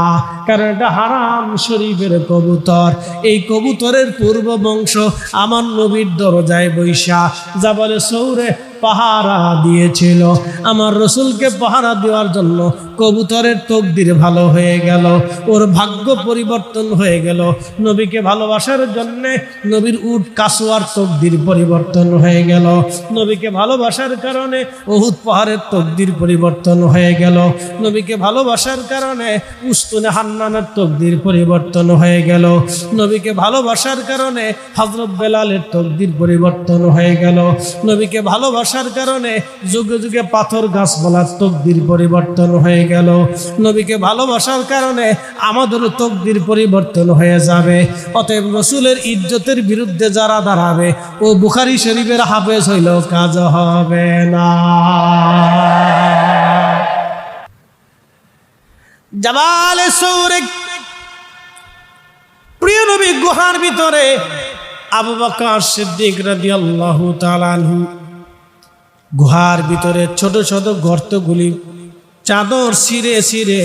A: কারণ এটা হারাম শরীফের কবুতর। এই কবুতরের পূর্ব বংশ আমার নবীর দরজায় বৈশা জাবালে সৌরে পাহারা দিয়েছিল। আমার রসুলকে পাহারা দেওয়ার জন্য কবুতরের তকদির ভালো হয়ে গেল, ওর ভাগ্য পরিবর্তন হয়ে গেল। নবীকে ভালোবাসার জন্য নবীর উট কাসওয়ার তকদির পরিবর্তন হয়ে গেল। নবীকে ভালোবাসার কারণে উহুদ পাহাড়ের তকদির পরিবর্তন হয়ে গেল। নবীকে ভালোবাসার কারণে উস্তুনে হান্নানের তকদির পরিবর্তন হয়ে গেল। নবীকে ভালোবাসার কারণে হযরত বেলালের তকদির পরিবর্তন হয়ে গেল। নবীকে ভালোবাসার কারণে যুগে যুগে পাথর গাছ বলার তকদির পরিবর্তন হয়ে গেল। নবীকে ভালোবাসার কারণে আমাদেরও তকদির পরিবর্তন হয়ে যাবে। অতএব রসুলের ইজ্জতের বিরুদ্ধে যারা দাঁড়াবে ও বুখারী শরীফের হাফেজ হইলেও কাজ হবে না। জাবালে সৌরে প্রিয় নবী গুহার ভিতরে আবু বকর সিদ্দিক রাদিয়াল্লাহু তাআলা আনহু গুহার ভিতরে ছোট ছোট গর্তগুলি চাদর ছিঁড়ে ছিঁড়ে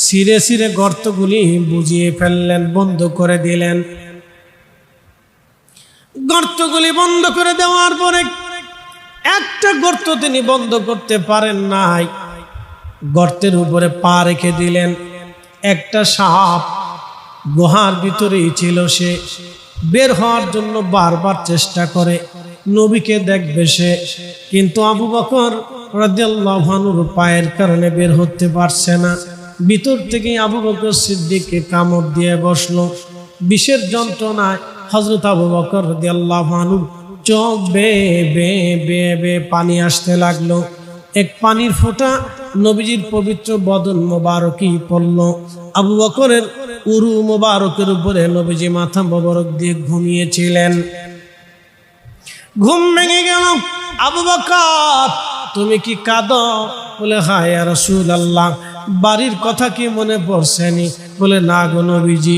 A: ছিঁড়ে ছিঁড়ে গর্তগুলি বুঝিয়ে ফেললেন, বন্ধ করে দিলেন। গর্তগুলি বন্ধ করে দেওয়ার পরে একটা গর্ত তিনি বন্ধ করতে পারেন নাই, গর্তের উপরে পা রেখে দিলেন। একটা সাপ গুহার ভিতরেই ছিল, সে বের হওয়ার জন্য বারবার চেষ্টা করে, নবীকে দেখবে সে, কিন্তু আবু বকর রাদিয়াল্লাহু আনহুর পায়ের কারণে বের হতে পারছে না। ভিতর থেকেই আবু বকর সিদ্দিককে কামড় দিয়ে বসলো। বিষের যন্ত্রণায় হযরত আবু বকর রাদিয়াল্লাহু আনহু চোখ বেয়ে বেয়ে বেয়ে বেয়ে পানি আসতে লাগলো। এক পানির ফোঁটা নবীজির পবিত্র বদন মোবারকই পড়ল। আবু বকরের উরু মোবারকের উপরে নবীজি মাথা মোবারক দিয়ে ঘুমিয়েছিলেন। ঘুম ভেঙে গেল। আবু বকর, তুমি কি কাঁদো? বলে, হ্যাঁ ইয়া রাসূলুল্লাহ। বাড়ির কথা কি মনে পড়ছেনি? বলে, না গো নবীজি,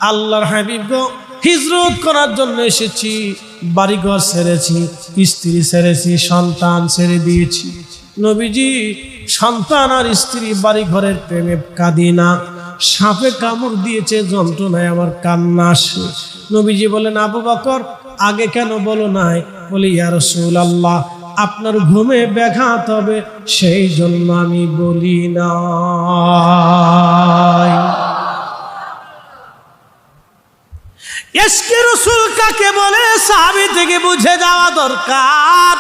A: আল্লাহর হাবিব গো, হিজরত করার জন্য এসেছি, বাড়িঘর ছেড়েছি, স্ত্রী ছেড়েছি, সন্তান ছেড়ে দিয়েছি। নবীজি, সন্তান আর স্ত্রী বাড়ি ঘরের প্রেমে কাঁদি না, সাপে কামড় দিয়েছে, যন্ত্রণায় আমার কান্না আসে। নবীজি বলেন, আবু বকর, আগে কেন বলো নাই? বলি, ইয়া রাসূলুল্লাহ, আপনার ঘুমে ব্যাঘাত হবে সেই জন্য আমি বলি না। ইশকে রাসূল কাকে বলে সাহাবী থেকে বুঝে যাওয়া দরকার।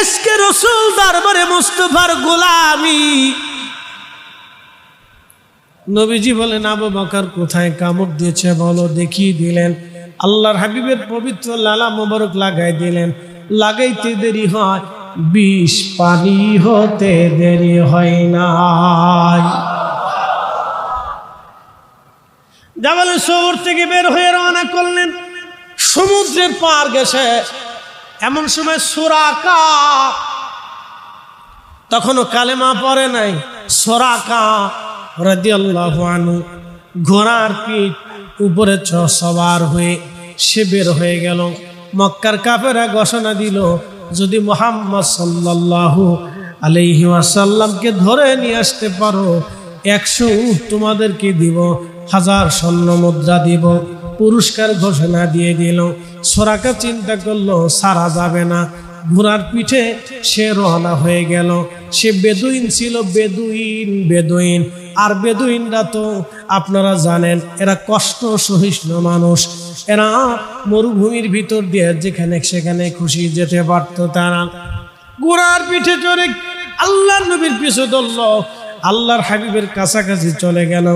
A: ইশকে রাসূল দরবারে মুস্তাফার গোলামি। নবীজি বলেন, আবু বকর কোথায় কামড় দিয়েছে বলো। দেখিয়ে দিলেন। আল্লাহর হাবিবের পবিত্র লালা মোবারক লাগাই দিলেন। লাগাইতে দেরি হয়, বিষ পানি হতে দেরি হয় না। জাবালে সৌর থেকে বের হয়ে রওনা করলেন। সমুদ্রের পার গেছে। এমন সময় সুরাকা, তখনও কালেমা পড়ে নাই, সুরাকা রাদিয়াল্লাহু আনহু ঘোড়ার পিঠ উপরে সওয়ার হয়ে সে বের হয়ে গেল। মক্কার কাফেররা ঘোষণা দিল, যদি মুহাম্মদ সাল্লাল্লাহু আলাইহি ওয়াসাল্লামকে ধরে নিয়ে আসতে পারো 100 উট তোমাদেরকে দিব, 1000 স্বর্ণ মুদ্রা দিব, পুরস্কার ঘোষণা দিয়ে দিল। সুরাকা চিন্তা করলো সারা যাবে না, ঘোড়ার পিঠে সে রওনা হয়ে গেল। সে বেদুইন ছিল, বেদুইন। আর বেদুইনরা তো আপনারা জানেন, এরা কষ্ট সহিষ্ণু মানুষ। এরা মরুভূমির ভিতর দিয়ে যেখানে সেখানে খুশি যেতে পারত। তারা ঘোড়ার পিঠে চড়ে আল্লাহর নবীর পিছু ধরল, আল্লাহর হাবিবের কাছাকাছি চলে গেল।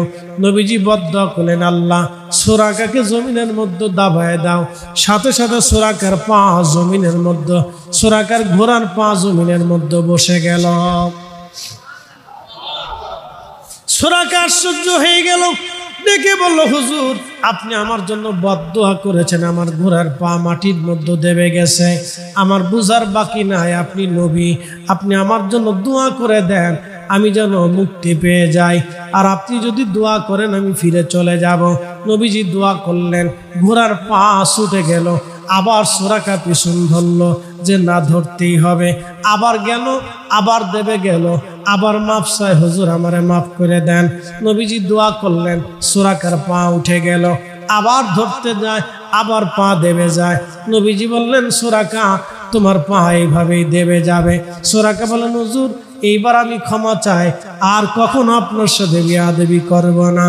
A: নবীজি বদদুয়া করলেন, আল্লাহ সুরাকাকে জমিনের মধ্যে দাবায় দাও। সাথে সাথে সুরাকার পা জমিনের মধ্যে, সুরাকার ঘোড়ার পা জমিনের মধ্যে বসে গেল। সুরাকা আশ্চর্য হয়ে গেল, ডেকে বলল, হুজুর আপনি আমার জন্য বদদুয়া করেছেন, আমার ঘোড়ার পা মাটির মধ্যে দেবে গেছে, আমার বুঝার বাকি নাই, আপনি নবী, আপনি আমার জন্য দোয়া করে দেন, আমি যেন মুক্তি পেয়ে যাই। আর আপনি যদি দোয়া করেন আমি ফিরে চলে যাব। নবীজি দোয়া করলেন, ঘোড়ার পা ছুটে গেল। আবার সুরাকা পিছন ধরল যে না, ধরতেই হবে। আবার গেল, আবার দেবে গেল, আবার মাফ চাই, হুজুর আমারে মাফ করে দেন। নবীজি দোয়া করলেন, সুরাকার পা উঠে গেল। আবার ধরতে যায়, আবার পা দেবে যায়। নবীজি বললেন, সুরাকা তোমার পা এইভাবেই দেবে যাবে। সুরাকা বললেন, হুজুর এইবার আমি ক্ষমা চাই, আর কখনো আপনার সাথে বিয়াদবি করব না।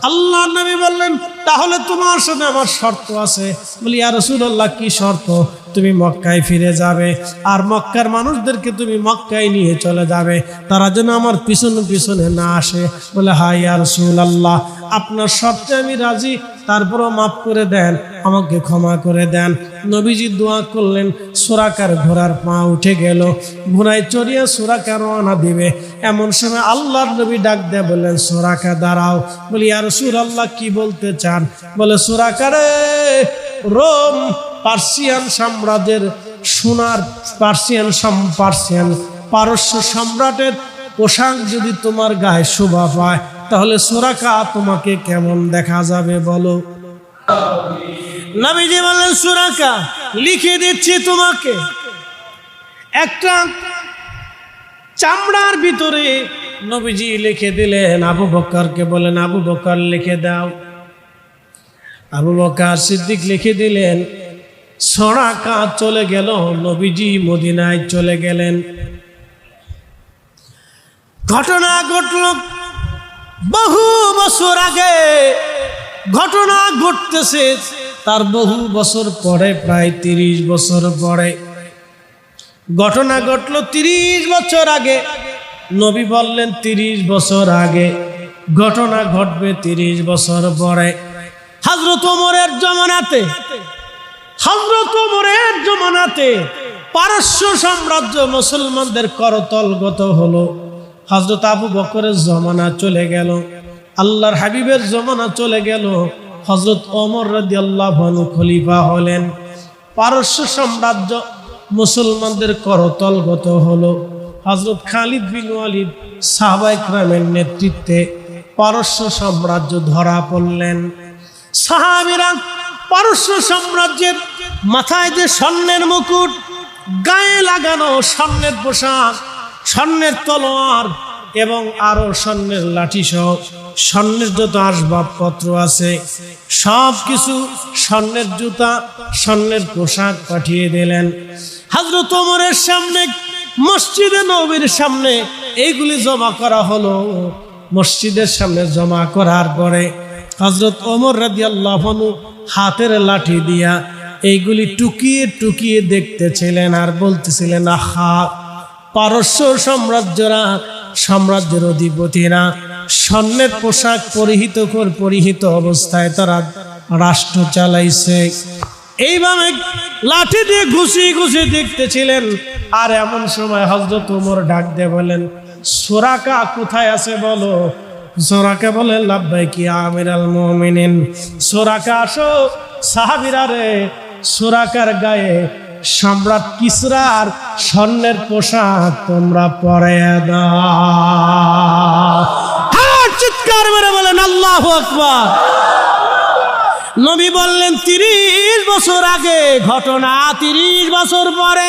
A: আল্লাহ নবী বললেন, তাহলে তোমার সাথে আমার শর্ত আছে। বলি, ইয়া রাসূলুল্লাহ কি শর্ত? তুমি মক্কায় ফিরে যাবে, আর মক্কার মানুষদেরকে তুমি মক্কায় নিয়ে চলে যাবে, তারা যেন আমার পিছনে পিছনে না আসে। বলে, হ্যাঁ ইয়া রাসূলুল্লাহ, আপনার শর্তে আমি রাজি, তারপরও মাফ করে দেন, আমাকে ক্ষমা করে দেন। নবীজি দোয়া করলেন, সুরাকার ঘোড়ার পা উঠে গেল। ঘোড়ায় চড়িয়ে সুরাকা রওনা দিবে। এমন সময় আল্লাহর নবী ডাক দেয়া বললেন, সুরাকা দাঁড়াও। বলি, ইয়া রাসূলুল্লাহ কি বলতে চান? বলে, সুরাকা রে, রোম পার্সিয়ান সাম্রাজ্যের সোনার পারস্য সম্রাটের পোশাক যদি তোমার গায়ে শোভা পায়, তাহলে সুরাকা তোমাকে কেমন দেখা যাবে বলো? নবীজি বললেন, সুরাকা লিখে দিচ্ছি তোমাকে। একটা চামড়ার ভিতরে নবীজি লিখে দিলেন। আবু বকরকে বলেন, আবু বকর লিখে দাও। আবু বকর সিদ্দিক লিখে দিলেন। সুরাকা চলে গেল, নবীজি মদিনায় চলে গেলেন। ঘটনা ঘটল বহু বছর আগে, ঘটনা ঘটতেছে তার বহু বছর পরে, প্রায় 30 বছর পরে ঘটনা ঘটল। 30 বছর আগে নবী বললেন, 30 বছর আগে ঘটনা ঘটবে 30 বছর পরে। হযরত ওমরের জমানাতে পারস্য সাম্রাজ্য মুসলমানদের করতলগত হলো। হযরত আবু বকরের জমানা চলে গেল, আল্লাহর হাবিবের জমানা চলে গেল। হযরত ওমর রাদিয়াল্লাহু আনহু খলিফা হলেন। পারস্য সাম্রাজ্য মুসলমানদের করতলগত হলো। হযরত খালিদ বিন ওয়ালিদ সাহাবায়ে কেরামের নেতৃত্বে পারস্য সাম্রাজ্য ধরা পড়লেন। সাহাবীরা পারস্য সাম্রাজ্যের মাথায় যে স্বর্ণের মুকুট, গায়ে লাগানো স্বর্ণের পোশাক, স্বর্ণের তলোয়ার এবং আরো স্বর্ণের লাঠি সহ স্বর্ণের যত আসবাবপত্র আছে সব কিছু, স্বর্ণের জুতা, স্বর্ণের পোশাক পাঠিয়ে দিলেন। হযরত ওমরের সামনে, মসজিদে নববীর সামনে এইগুলি জমা করা হলো। মসজিদের সামনে জমা করার পরে হযরত ওমর রাদিয়াল্লাহু আনহু হাতের লাঠি দিয়া এইগুলি টুকিয়ে টুকিয়ে দেখতেছিলেন আর বলতেছিলেন, আহা, পারস্য সাম্রাজ্যের অধিপতিরা স্বর্ণের পোশাক পরিহিত অবস্থায় তারা রাষ্ট্র চালাইছে। এইভাবে লাঠি দিয়ে ঘুষিয়ে ঘুষিয়ে দেখতেছিলেন। আর এমন সময় হযরত ওমর ডাক দিয়ে বলেন, সুরাকা কোথায় আছে বলো? সুরাকা বলে, লাব্বাইকি আমিরাল মুমিনিন। সুরাকা আসো। সাহাবীরা রে, সুরাকার গায়ে সম্রাট কিসরার স্বর্ণের পোশাক তোমরা পরে দাও। চিৎকার মেরে বলেন, আল্লাহু আকবার। নবী বললেন 30 বছর আগে ঘটনা, 30 বছর পরে,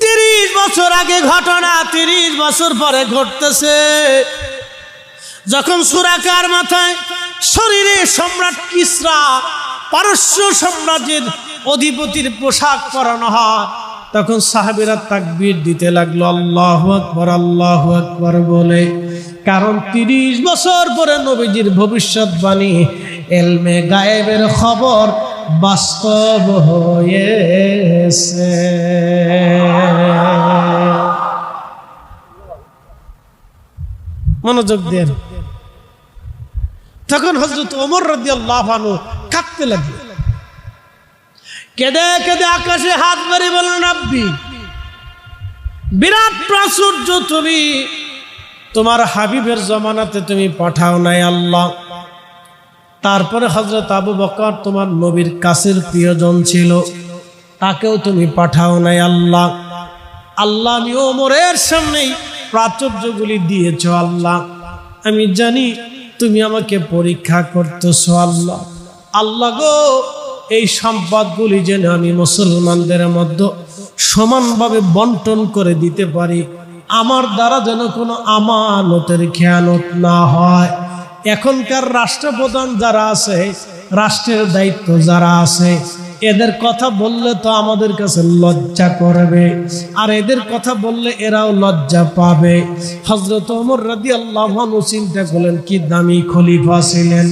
A: 30 বছর আগে ঘটনা 30 বছর পরে ঘটতেছে। যখন সুরাকার মাথায় শরীরে সম্রাট কিসরা পারস্য সাম্রাজ্যের অধিপতির পোশাক পরানো হয়, তখন সাহাবীরা তাকবীর দিতে লাগলো আল্লাহু আকবার, আল্লাহু আকবার বলে। কারণ 30 বছর পরে নবীজির ভবিষ্যৎবাণী, ইলমে গায়েবের খবর বাস্তব হয়েছে। মনোযোগ দেন। তখন হযরত ওমর রাদিয়াল্লাহু আনহু কাঁদতে লাগলেন। কেঁদে কেঁদে আকাশে হাত মেরে বললেন, রাব্বি, বিরাট প্রাচুর্য তুমি তোমার হাবিবের জমানাতে তুমি পাঠাও নাই আল্লাহ। তারপরে হযরত আবু বকর তোমার নবীর কাছের প্রিয়জন ছিল, তাকেও তুমি পাঠাও নাই আল্লাহ। আল্লাহ, আমি ওমরের সামনেই প্রাচুর্যগুলি দিয়েছ আল্লাহ। আমি জানি তুমি আমাকে পরীক্ষা করতেছো আল্লাহ। আল্লাহ গো, এই সম্পদগুলি যেন আমি মুসলমানদের মধ্যে সমানভাবে বন্টন করে দিতে পারি, আমার দ্বারা যেন কোনো আমানতের খেয়ানত না হয়। এখনকার রাষ্ট্রপ্রধান যারা আছে, রাষ্ট্রের দায়িত্ব যারা আছে, এদের কথা বললে তো আমাদের কাছে লজ্জা করবে, আর এদের কথা বললে এরাও লজ্জা পাবে। হযরত ওমর রাদিয়াল্লাহু আনহু চিন্তা করলেন, কি দামি খলিফা ছিলেন।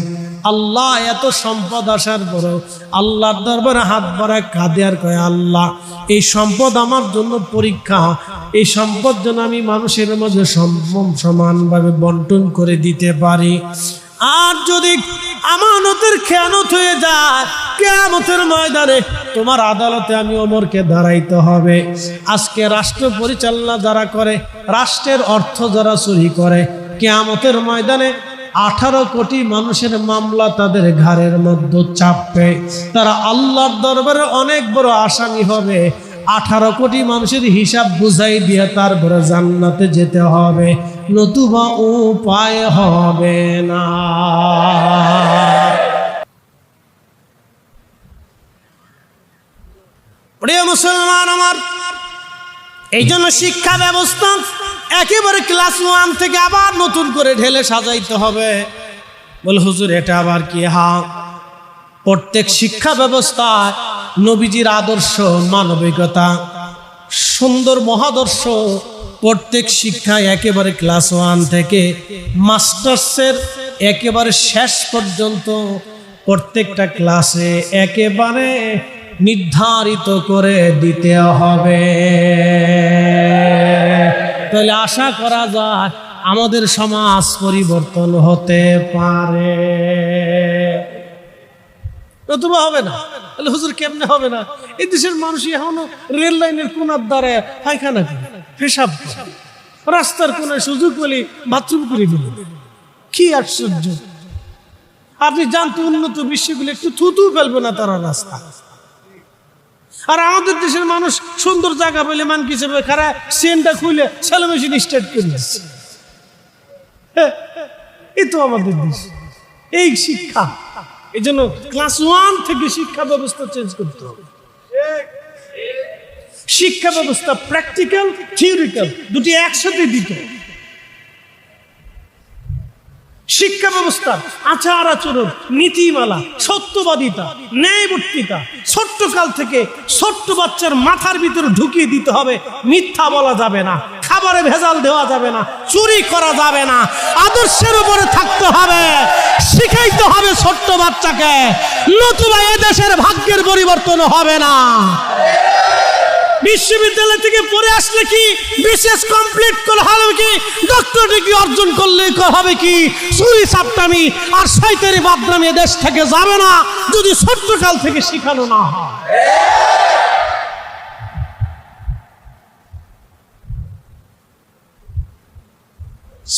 A: আল্লাহ, এত সম্পদ আসার পরেও আল্লাহর দরবারে হাত বাড়ায় কাঁদে আর কয়, আল্লাহ, এই সম্পদ আমার জন্য পরীক্ষা, এই সম্পদ যেন আমি মানুষের মাঝে সমানভাবে বন্টন করে দিতে পারি। আর যদি আমানতের খেয়ানত হয়ে যায়, কিয়ামতের ময়দানে তোমার আদালতে আমি ওমরকে দাঁড়াইতে হবে। আজকে রাষ্ট্র পরিচালনা যারা করে, রাষ্ট্রের অর্থ যারা চুরি করে, কিয়ামতের ময়দানে 18 কোটি মানুষের মামলা তাদের ঘাড়ের মধ্যে চাপবে। তারা আল্লাহর দরবারে অনেক বড় আসামি হবে। 18 কোটি মানুষের হিসাব বুঝাই দিয়ে তারপরে জান্নাতে যেতে হবে, নতুবা উপায় হবে না। প্রিয় মুসলমান আমার, এই জন্য শিক্ষা ব্যবস্থা একেবারে ক্লাস 1 থেকে আবার নতুন করে ঢেলে সাজাইতে হবে। বল হুজুর, এটা আবার কি? হ্যাঁ, প্রত্যেক শিক্ষা ব্যবস্থায় নবীজির আদর্শ, মানবিকতা, সুন্দর মহাদর্শ প্রত্যেক শিক্ষায় একেবারে ক্লাস 1 থেকে মাস্টার্সের একেবারে শেষ পর্যন্ত প্রত্যেকটা ক্লাসে একেবারে নির্ধারিত করে দিতে হবে। তাহলে আশা করা যায় আমাদের সমাজ পরিবর্তন হতে পারে, নতুবা হবে না। তাহলে হুজুর, কেমনে হবে না? এই দেশের মানুষ এখনো রেল লাইনের কোনার দ্বারে পায়খানা করে, পেশাব করে, রাস্তার কোনায় সুযোগ পেলে বাথরুম করে দিল। কি আশ্চর্য! আপনি জানতে উন্নত বিশ্বগুলো একটু থুতু ফেলবে না তারা রাস্তা। আর আমাদের দেশের মানুষ সুন্দর জায়গা পেলে মান হিসেবে খারাপ সেনটা খুলে সেলো মেশিন স্টার্ট করে দিচ্ছে। এই তো আমাদের দেশ, এই শিক্ষা। এই জন্য ক্লাস 1 থেকে শিক্ষা ব্যবস্থা চেঞ্জ করতে হবে। শিক্ষা ব্যবস্থা প্র্যাকটিক্যাল, থিওরিক্যাল দুটি একসাথে দিতে হবে। শিক্ষা ব্যবস্থা আচার আচরণ, নীতিমালা, সত্যবাদিতা, ন্যায়বর্তিতা ছোট্ট কাল থেকে ছোট্ট বাচ্চার মাথার ভিতরে ঢুকিয়ে দিতে হবে। মিথ্যা বলা যাবে না, খাবারে ভেজাল দেওয়া যাবে না, চুরি করা যাবে না, আদর্শের উপরে থাকতে হবে, শিখাইতে হবে ছোট্ট বাচ্চাকে, নতুবা এদেশের ভাগ্যের পরিবর্তন হবে না। বিশ্ববিদ্যালয় থেকে পড়ে আসলে কি বিশেষ কমপ্লিট করে হবে কি, ডক্টর ডিগ্রি অর্জন করলে হবে কি, চুরি চাপটামি আর শয়তানি বাদরামি দেশ থেকে যাবে না যদি ছোট্টকাল থেকে শিখানো না হয়।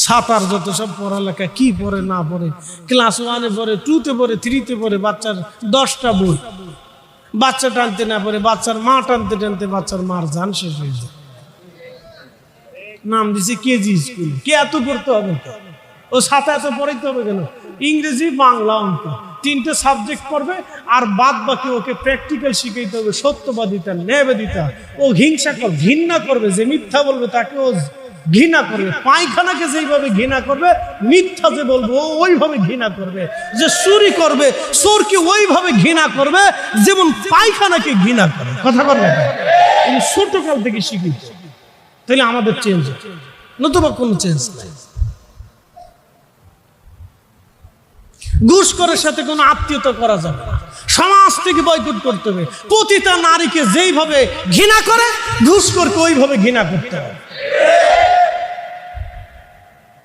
A: ছাতার যত সব পড়ালেখা, কি পড়ে না পড়ে, ক্লাস 1-এ পড়ে, 2-তে পড়ে, 3-তে পড়ে, বাচ্চার 10টা বই, বাচ্চা টানতে না পারে, বাচ্চার মা টানতে টানতে বাচ্চার মার জান শেষ হয়ে যায়। নাম দিছে কেজি স্কুল। কে এত করতে হবে? ও সাথে এত পড়াইতে হবে কেন? ইংরেজি, বাংলা, অঙ্ক 3টে সাবজেক্ট পড়বে, আর বাদ বাকি ওকে প্র্যাকটিক্যাল শিখাইতে হবে, সত্যবাদিতা, ন্যায়বাদিতা। ও হিংসা কর, ঘৃণা করবে, যে মিথ্যা বলবে তাকে ও ঘৃণা করবে, পায়খানাকে যেইভাবে ঘৃণা করবে, মিথ্যা যে বলবো ও ওইভাবে ঘৃণা করবে, যে চুরি করবে চোরকে ওইভাবে ঘৃণা করবে যেমন পায়খানাকে ঘৃণা করে। কথা বলবে ছোটকাল থেকে শিখিয়েছে, তাহলে আমাদের চেঞ্জ, নতুবা কোনো চেঞ্জ নাই। ঘুষখোরের সাথে কোনো আত্মীয়তা করা যাবে না, সমাজ থেকে বয়কট করতে হবে। প্রতিটা নারীকে যেইভাবে ঘৃণা করে ঘুষখোরকে ওইভাবে ঘৃণা করতে হবে।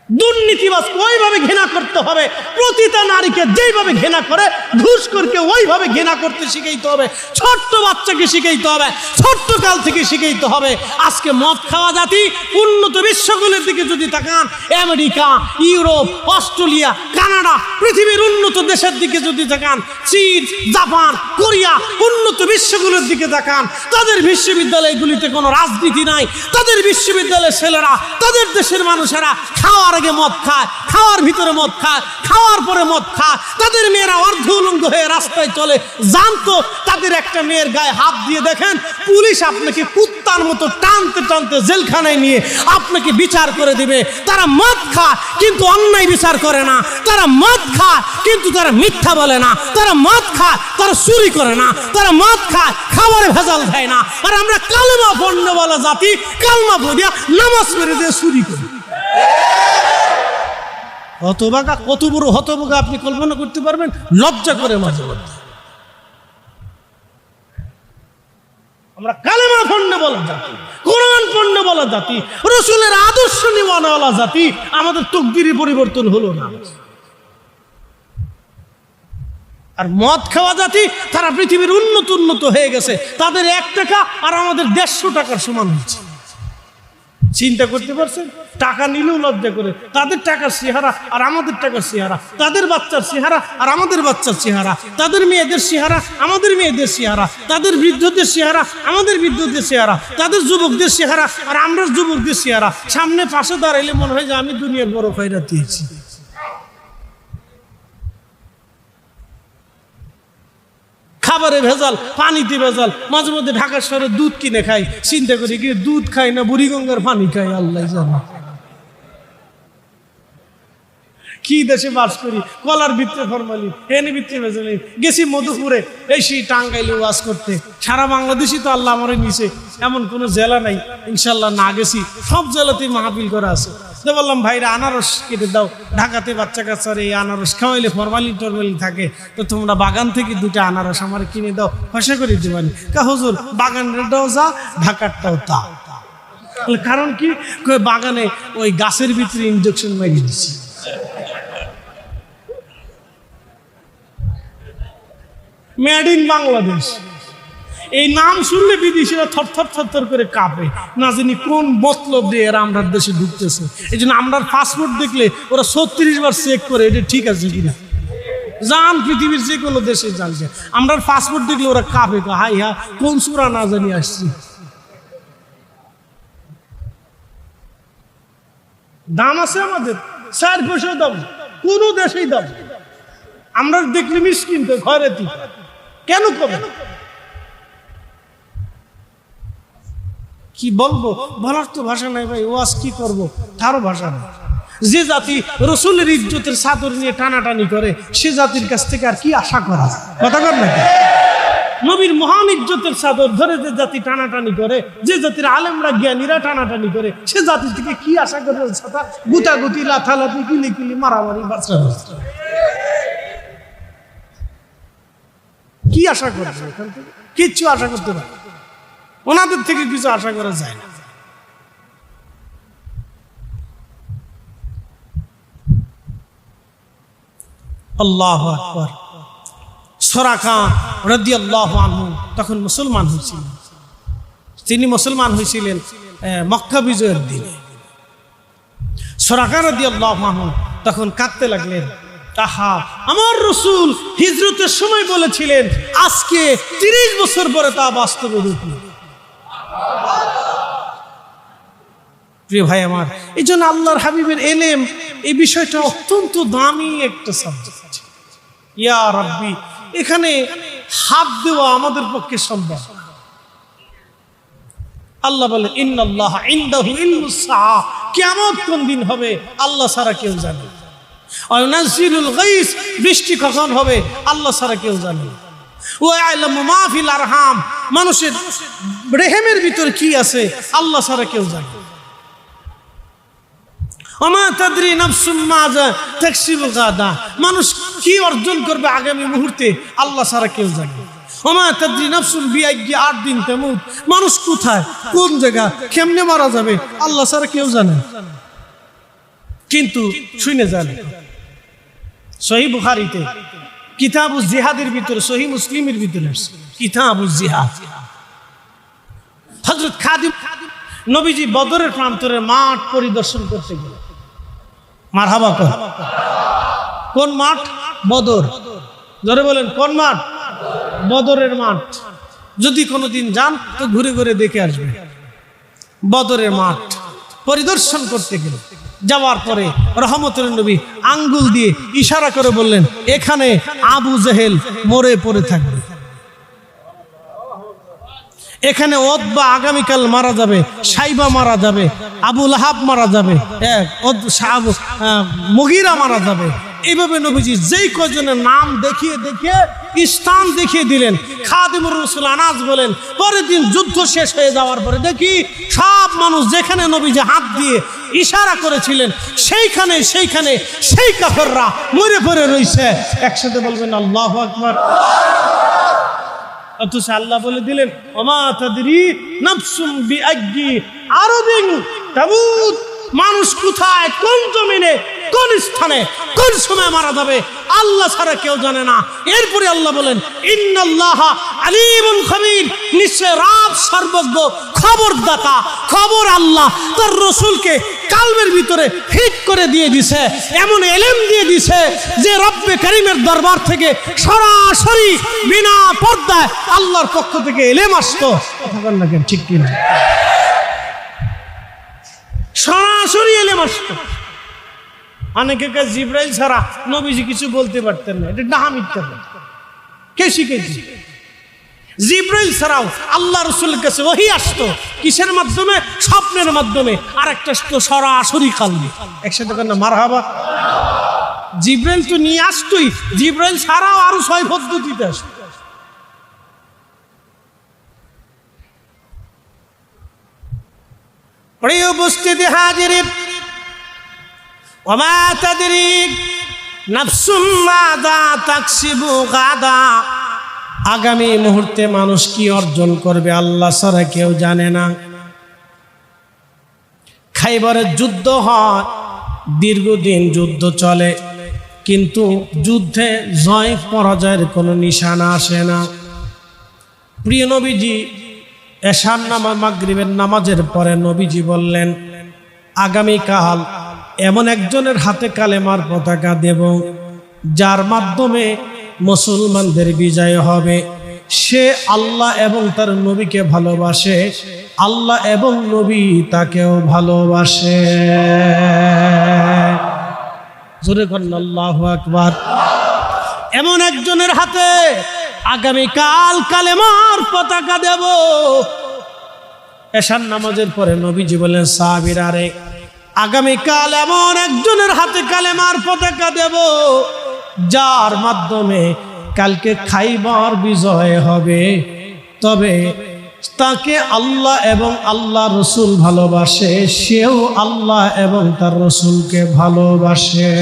A: দুর্নীতিবাজ ওইভাবে ঘৃণা করতে হবে, প্রতিটা নারীকে যেইভাবে ঘৃণা করে ঘুষখোরকে ওইভাবে ঘৃণা করতে শিখাইতে হবে। ছোট্ট বাচ্চাকে শিখাইতে হবে, ছোট্ট কাল থেকে শিখাইতে হবে। আজকে মদ খাওয়া জাতি উন্নত বিশ্বগুলোর দিকে যদি তাকান, আমেরিকা, ইউরোপ, অস্ট্রেলিয়া, কানাডা, পৃথিবীর উন্নত দেশের দিকে যদি তাকান, চীন, জাপান, কোরিয়া, উন্নত বিশ্বগুলোর দিকে তাকান, তাদের বিশ্ববিদ্যালয়গুলিতে কোনো রাজনীতি নাই। তাদের বিশ্ববিদ্যালয়ের ছেলেরা, তাদের দেশের মানুষেরা খাওয়ার আগে মদ খায়, খাওয়ার ভিতরে মদ খায়, খাওয়ার পরে মদ খায়। তাদের মেয়েরা অর্ধ উলঙ্গ হয়ে রাস্তায় চলে। জানতো তাদের একটা মেয়ের গায়ে হাত দিয়ে দেখেন, পুলিশ আপনাকে কুত্তার মতো টানতে টানতে জেলখানায় নিয়ে আপনাকে বিচার করে দিবে। তারা মদ খায় কিন্তু অন্যায় বিচার করে না। তারা মদ খায় কিন্তু তারা মিথ্যা বলে না। তারা মদ খায়, তারা চুরি করে না। তারা মদ খায়, খাবারে ভেজাল দেয় না। আর আমরা কালেমা পড়নেওয়ালা জাতি, কালমা পড়িয়া নামাজ পড়ে দিয়ে চুরি করি। হতভাগা, কত বড় হতভাগা আপনি কল্পনা করতে পারবেন? লজ্জা করে মাঝে মধ্যে। আমরা কালেমা পড়নে বলা জাতি, কোরআন পড়নে বলা জাতি, রাসূলের আদর্শ নিওয়ালা জাতি, আমাদের তকদিরই পরিবর্তন হলো না। আর মদ খাওয়া জাতি, তারা পৃথিবীর উন্নত হয়ে গেছে। তাদের 1 টাকা আর আমাদের 150 টাকার সমান হচ্ছে। চিন্তা করতে পারছেন? টাকা নিলেও লজ্জা করে। তাদের টাকার চেহারা আর আমাদের টাকার চেহারা, তাদের বাচ্চার চেহারা আর আমাদের বাচ্চার চেহারা, তাদের মেয়েদের চেহারা আমাদের মেয়েদের চেহারা, তাদের বৃদ্ধদের চেহারা আমাদের বৃদ্ধদের চেহারা, তাদের যুবকদের চেহারা আর আমরা যুবকদের চেহারা। সামনে পাশে দাঁড়াইলে মনে হয় যে আমি দুনিয়ার বড় খয়রাত দিয়েছি। খাবারে ভেজাল, পানিতে ভেজাল। মাঝে মধ্যে ঢাকা শহরে দুধ কিনে খাই, চিন্তা করি কি দুধ খাই না বুড়িগঙ্গার পানি খাই, আল্লাহ জানে কি দেশে বাস করি। কলার ভিতরে ফরমালিন, এনে ভিতরে ভেজালিন। গেছি মধুপুরে, এই সেই টাঙ্গাইলে ওয়াজ করতে। সারা বাংলাদেশই তো আল্লাহ আমারে নিছে, এমন কোনো জেলা নাই ইনশাল্লাহ না গেছি। সব জেলাতেই মাহফিল করা আছে। তো বললাম ভাইরা আনারস কেটে দাও, ঢাকাতে বাচ্চা কাচ্চার এই আনারস খাওয়াইলে ফরমালিন টরমালিন থাকে, তো তোমরা বাগান থেকে 2টা আনারস আমার কিনে দাও, পয়সা করে দিবানি। কা হুজুর বাগানটাও যা, ঢাকারটাও তা। কারণ কি, বাগানে ওই গাছের ভিতরে ইনজেকশন মারি দিচ্ছি। মেড ইন বাংলাদেশ, এই নাম শুনলে বিদেশিরা থর করে কাঁপে, না জানি কোন মতলব দিয়ে এরা আমরা দেশে ঢুকতেছে। এই জন্য আমরা পাসপোর্ট দেখলে ওরা 36 বার চেক করে এটা ঠিক আছে কিনা। যান পৃথিবীর যে কোনো দেশে জানছে, আমরা পাসপোর্ট দেখলে ওরা কাঁপে, হাই হা কোন সুরা না জানি আসছি। দাম আছে আমাদের, 4 পয়সা দাম, কোন দেশেই দাম। আমরা দেখলে মিসকিন তো খয়রাতি, কেন কবে? কি বলবো, বলার তো ভাষা নাই ভাই। ওয়াজ কি করবো, তারও ভাষা নেই। যে জাতি রসুলের ইজ্জতের চাদর নিয়ে টানাটানি করে, সে জাতির কাছ থেকে আর কি আশা করা? কথা কর নাকি? নবীর মহান ইজ্জতের চাদর ধরে যে জাতি টানাটানি করে, যে জাতির আলেমরা জ্ঞানীরা টানাটানি করে, সে জাতি থেকে কি আশা করে? গুতাগুতি, লাথালাথি, কিলি মারামারি, বাচ্চা কি আশা করবে? এখান থেকে কিচ্ছু আশা করতে পারে, ওনাদের থেকে কিছু আশা করা যায় না। আল্লাহু আকবার। সুরাকা রাদিয়াল্লাহু আনহু তখন মুসলমান হয়েছিলেন। তিনি মুসলমান হয়েছিলেন মক্কা বিজয়ের দিনে। সুরাকা রাদিয়াল্লাহু আনহু তখন কাঁদতে লাগলেন। তাহা আমার রাসূল হিজরতের সময় বলেছিলেন, আজকে 30 বছর পরে তা বাস্তবে রূপ নিল। প্রিয় ভাই আমার, এই জন্য আল্লাহর হাবিবের এলেম এই বিষয়টা অত্যন্ত দামি একটা সাবজেক্ট। ইয়া রাব্বি, এখানে হাত দেওয়া আমাদের পক্ষে সম্ভব। আল্লাহ বলে ইন্নাল্লাহা ইনদাহু ইলমুস সাআ, কিয়ামত কোন দিন হবে আল্লাহ ছাড়া কেউ জানে। ওয়ানাজিলুল গাইস, বৃষ্টি কখন হবে আল্লাহ ছাড়া কেউ জানে। ওয়া ইয়ালামু মা ফিল আরহাম, মানুষের রেহেমের ভিতর কি আছে আল্লাহ ছাড়া কেউ জানে। ওমা তাদরি নাফসুম মাযা তাকসিবু গাদা, মানুষ কি অর্জন করবে আগামী মুহূর্তে আল্লাহ ছাড়া কেউ জানে। ওমা তাদরি নাফসুম বিআইয়ি আরদিন তামুত, মানুষ কোথায় কোন জায়গা কেমনে মারা যাবে আল্লাহ ছাড়া কেউ জানে। কিন্তু শুনে যান, সহিহ বুখারীতে কিতাবুজ জিহাদের ভিতরে, সহিহ মুসলিমের ভিতরে কিতাবুজ জিহাদ, হযরত খাদিম নবীজি বদরের প্রান্তরে মাঠ পরিদর্শন করতে গেলেন। মারহাবা কর, কোন মাঠ? বদর। জোরে বলেন কোন মাঠ? বদরের মাঠ। যদি কোনোদিন যান তো ঘুরে ঘুরে দেখে আসবে। বদরের মাঠ পরিদর্শন করতে গেলেন। যাওয়ার পরে রহমতের নবী আঙ্গুল দিয়ে ইশারা করে বললেন, এখানে আবু জেহেল মরে পড়ে থাকবে, এখানে ওতবা আগামীকাল মারা যাবে, সাইবা মারা যাবে, আবু লাহাব মারা যাবে, মুগীরা মারা যাবে। এইভাবে নবীজি যেই কজনের নাম দেখিয়ে দেখিয়ে স্থান দেখিয়ে দিলেন। খাদিমুর রাসূল আনাস বলেন, পরের দিন যুদ্ধ শেষ হয়ে যাওয়ার পরে দেখি সব মানুষ যেখানে নবীজি হাত দিয়ে ইশারা করেছিলেন সেইখানে সেই কাফেররা মরে পড়ে রয়েছে। একসাথে বলবেন আল্লাহু আকবার। অথচ আল্লাহ বলে দিলেন, ওমা তাদরি নাফসুম বিআইয়ি আরদিন তামুত, মানুষ কোথায় কোন জমিনে কোন স্থানে কোন সময় মারা যাবে আল্লাহ ছাড়া কেউ জানে না। এরপরে আল্লাহ বলেন, ইন্নাল্লাহা আলিমুল খাবীর, নিশ্চয় রব সর্বজ্ঞ, খবরদাতা। খবর আল্লাহ তার রাসূলকে কালবের ভিতরে ফিট করে দিয়ে দিছে, এমন ইলম দিয়ে দিছে যে রব্বে কারীমের দরবার থেকে সরাসরি বিনা পর্দায় আল্লাহর পক্ষ থেকে ইলম আসতো। কথা বলেন না কেন, ঠিক কি না? সরাসরি ইলম আসতো। অনেকে জিবরাইল ছাড়া নবীজি কিছু বলতে পারতেন না, এটা ডাহা মিথ্যা। কে শিখেছি? জিবরাইল ছাড়াও আল্লাহ রাসূলের কাছে ওহী আসতো। কিসের মাধ্যমে? স্বপ্নের মাধ্যমে। আর একটা আসতো সরাসরি কালবে। একসাথে কেন মারহাবা। জিবরাইল তো নিয়ে আসতোই, জিবরাইল ছাড়াও আরো 6 পদ্ধতিতে আসতো। প্রিয় উপস্থিতি হাজিরিন, ওমা তাদরি নাফসুম মাযা তাকসিবু গাদা, আগামী মুহূর্তে মানুষ কি অর্জন করবে আল্লাহ ছাড়া কেউ জানে না। খাইবরের যুদ্ধ হয়, দীর্ঘদিন যুদ্ধ চলে, কিন্তু যুদ্ধে জয় পরাজয়ের কোনো নিশানা আসে না। প্রিয় নবীজি এশার নামাজ, মাগরিবের নামাজের পরে নবীজি বললেন, আগামীকাল এমন একজনের হাতে কালেমার পতাকা দেব যার মাধ্যমে মুসলমানদের বিজয় হবে। সে আল্লাহ এবং তার নবীকে ভালোবাসে, আল্লাহ এবং নবী তাকেও ভালোবাসে। জোরে বলেন আল্লাহু আকবার। এমন একজনের হাতে আগামীকাল কালেমার পতাকা দেব। এশার নামাজের পরে নবীজি বলেন, সাহাবীরা রে, আগামীকাল এমন একজনের হাতে কালেমার পতাকা দেব যার মাধ্যমে কালকে খাইবার বিজয় হবে, তবে তাকে আল্লাহ এবং আল্লাহ রসুল ভালোবাসে, সেও আল্লাহ এবং তার রসুলকে ভালোবাসে।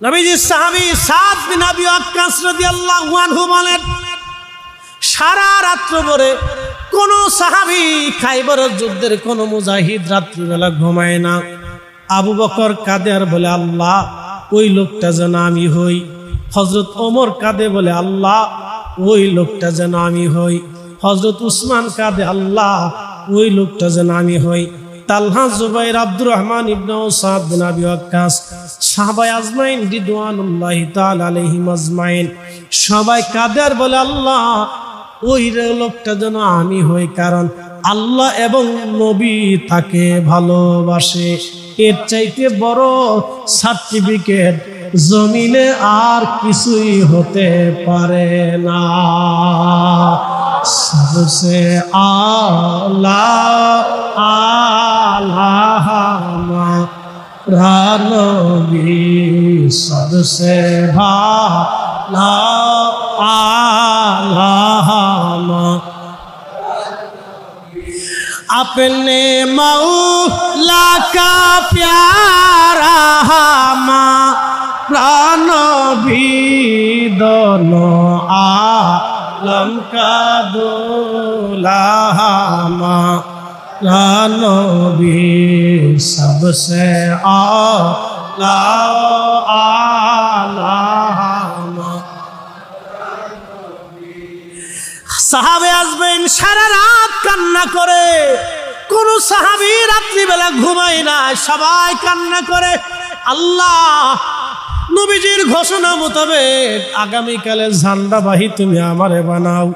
A: নবীজি সাহাবী সাদ বিন আবি ওয়াক্কাস রাদিয়াল্লাহু আনহু বলেন, সারা রাত্র ভরে কোন সাহাবী খাইবরের যুদ্ধের কোন মুজাহিদ রাত্রিবেলা ঘুমায় না। আবু বকর কাঁদে আর বলে, আল্লাহ ওই লোকটা যেন আমি হই। হযরত ওমর কাঁদে বলে, আল্লাহ ওই লোকটা যেন আমি হই। হযরত উসমান কাঁদে, আল্লাহ ওই লোকটা যেন আমি হই। তালহা, জুবাইর, আব্দুর রহমান ইবনে সাদ বিন আবি ওয়াক্কাস, সাহাবায়ে আজমাইন রিদওয়ানুল্লাহি তাআলা আলাইহিম আজমাইন সবাই কাঁদে আর বলে, আল্লাহ ওই লোকটা যেন আমি হই। কারণ আল্লাহ এবং নবী তাকে ভালোবাসে। এর চাইতে বড় সার্টিফিকেট জমিনে আর কিছুই হতে পারে না। সবসে আলা আলাহামা রানবী, সবসে ভালা আলাহামা अपने मौला का प्यारा हमारा नबी, दोनों आलम का दूल्हा हमारा नबी, सबसे आला आला। সাহাবে আসবেন, সারা রাত কান্না করে। কোন সাহাবী রাত্রিবেলা ঘুমায় না, সবাই কান্না করে। আল্লাহ নবীজির ঘোষণা মোতাবেক আগামীকালে ঝান্ডাবাহী তুমি আমারে বানাও।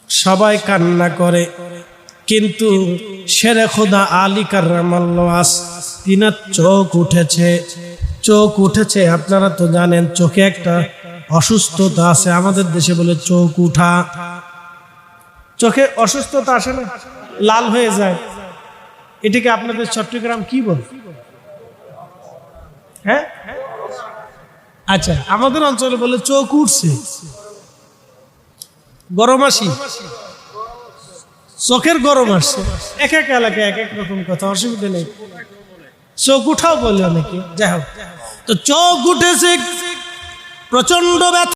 A: সবাই কান্না করে, কিন্তু শেরে খোদা আলী কাররামাল্লাহু তিনার চোখ উঠেছে। আপনারা তো জানেন চোখে একটা অসুস্থতা আছে, আমাদের দেশে বলে চোখ উঠা। চোখে অসুস্থতা আসে না, লাল হয়ে যায়। এটাকে আপনাদের চট্টগ্রাম কি বলে? হ্যাঁ, আচ্ছা, আমাদের অঞ্চলে বলে চোখ উঠছে। গরম আসি, চোখের গরম আসছে। এক এক এলাকায় এক এক রকম কথা, অসুবিধা নেই। চোখ উঠাও বলে অনেকে। যাই হোক, তো চোখ উঠেছে, প্রচন্ড ব্যথা।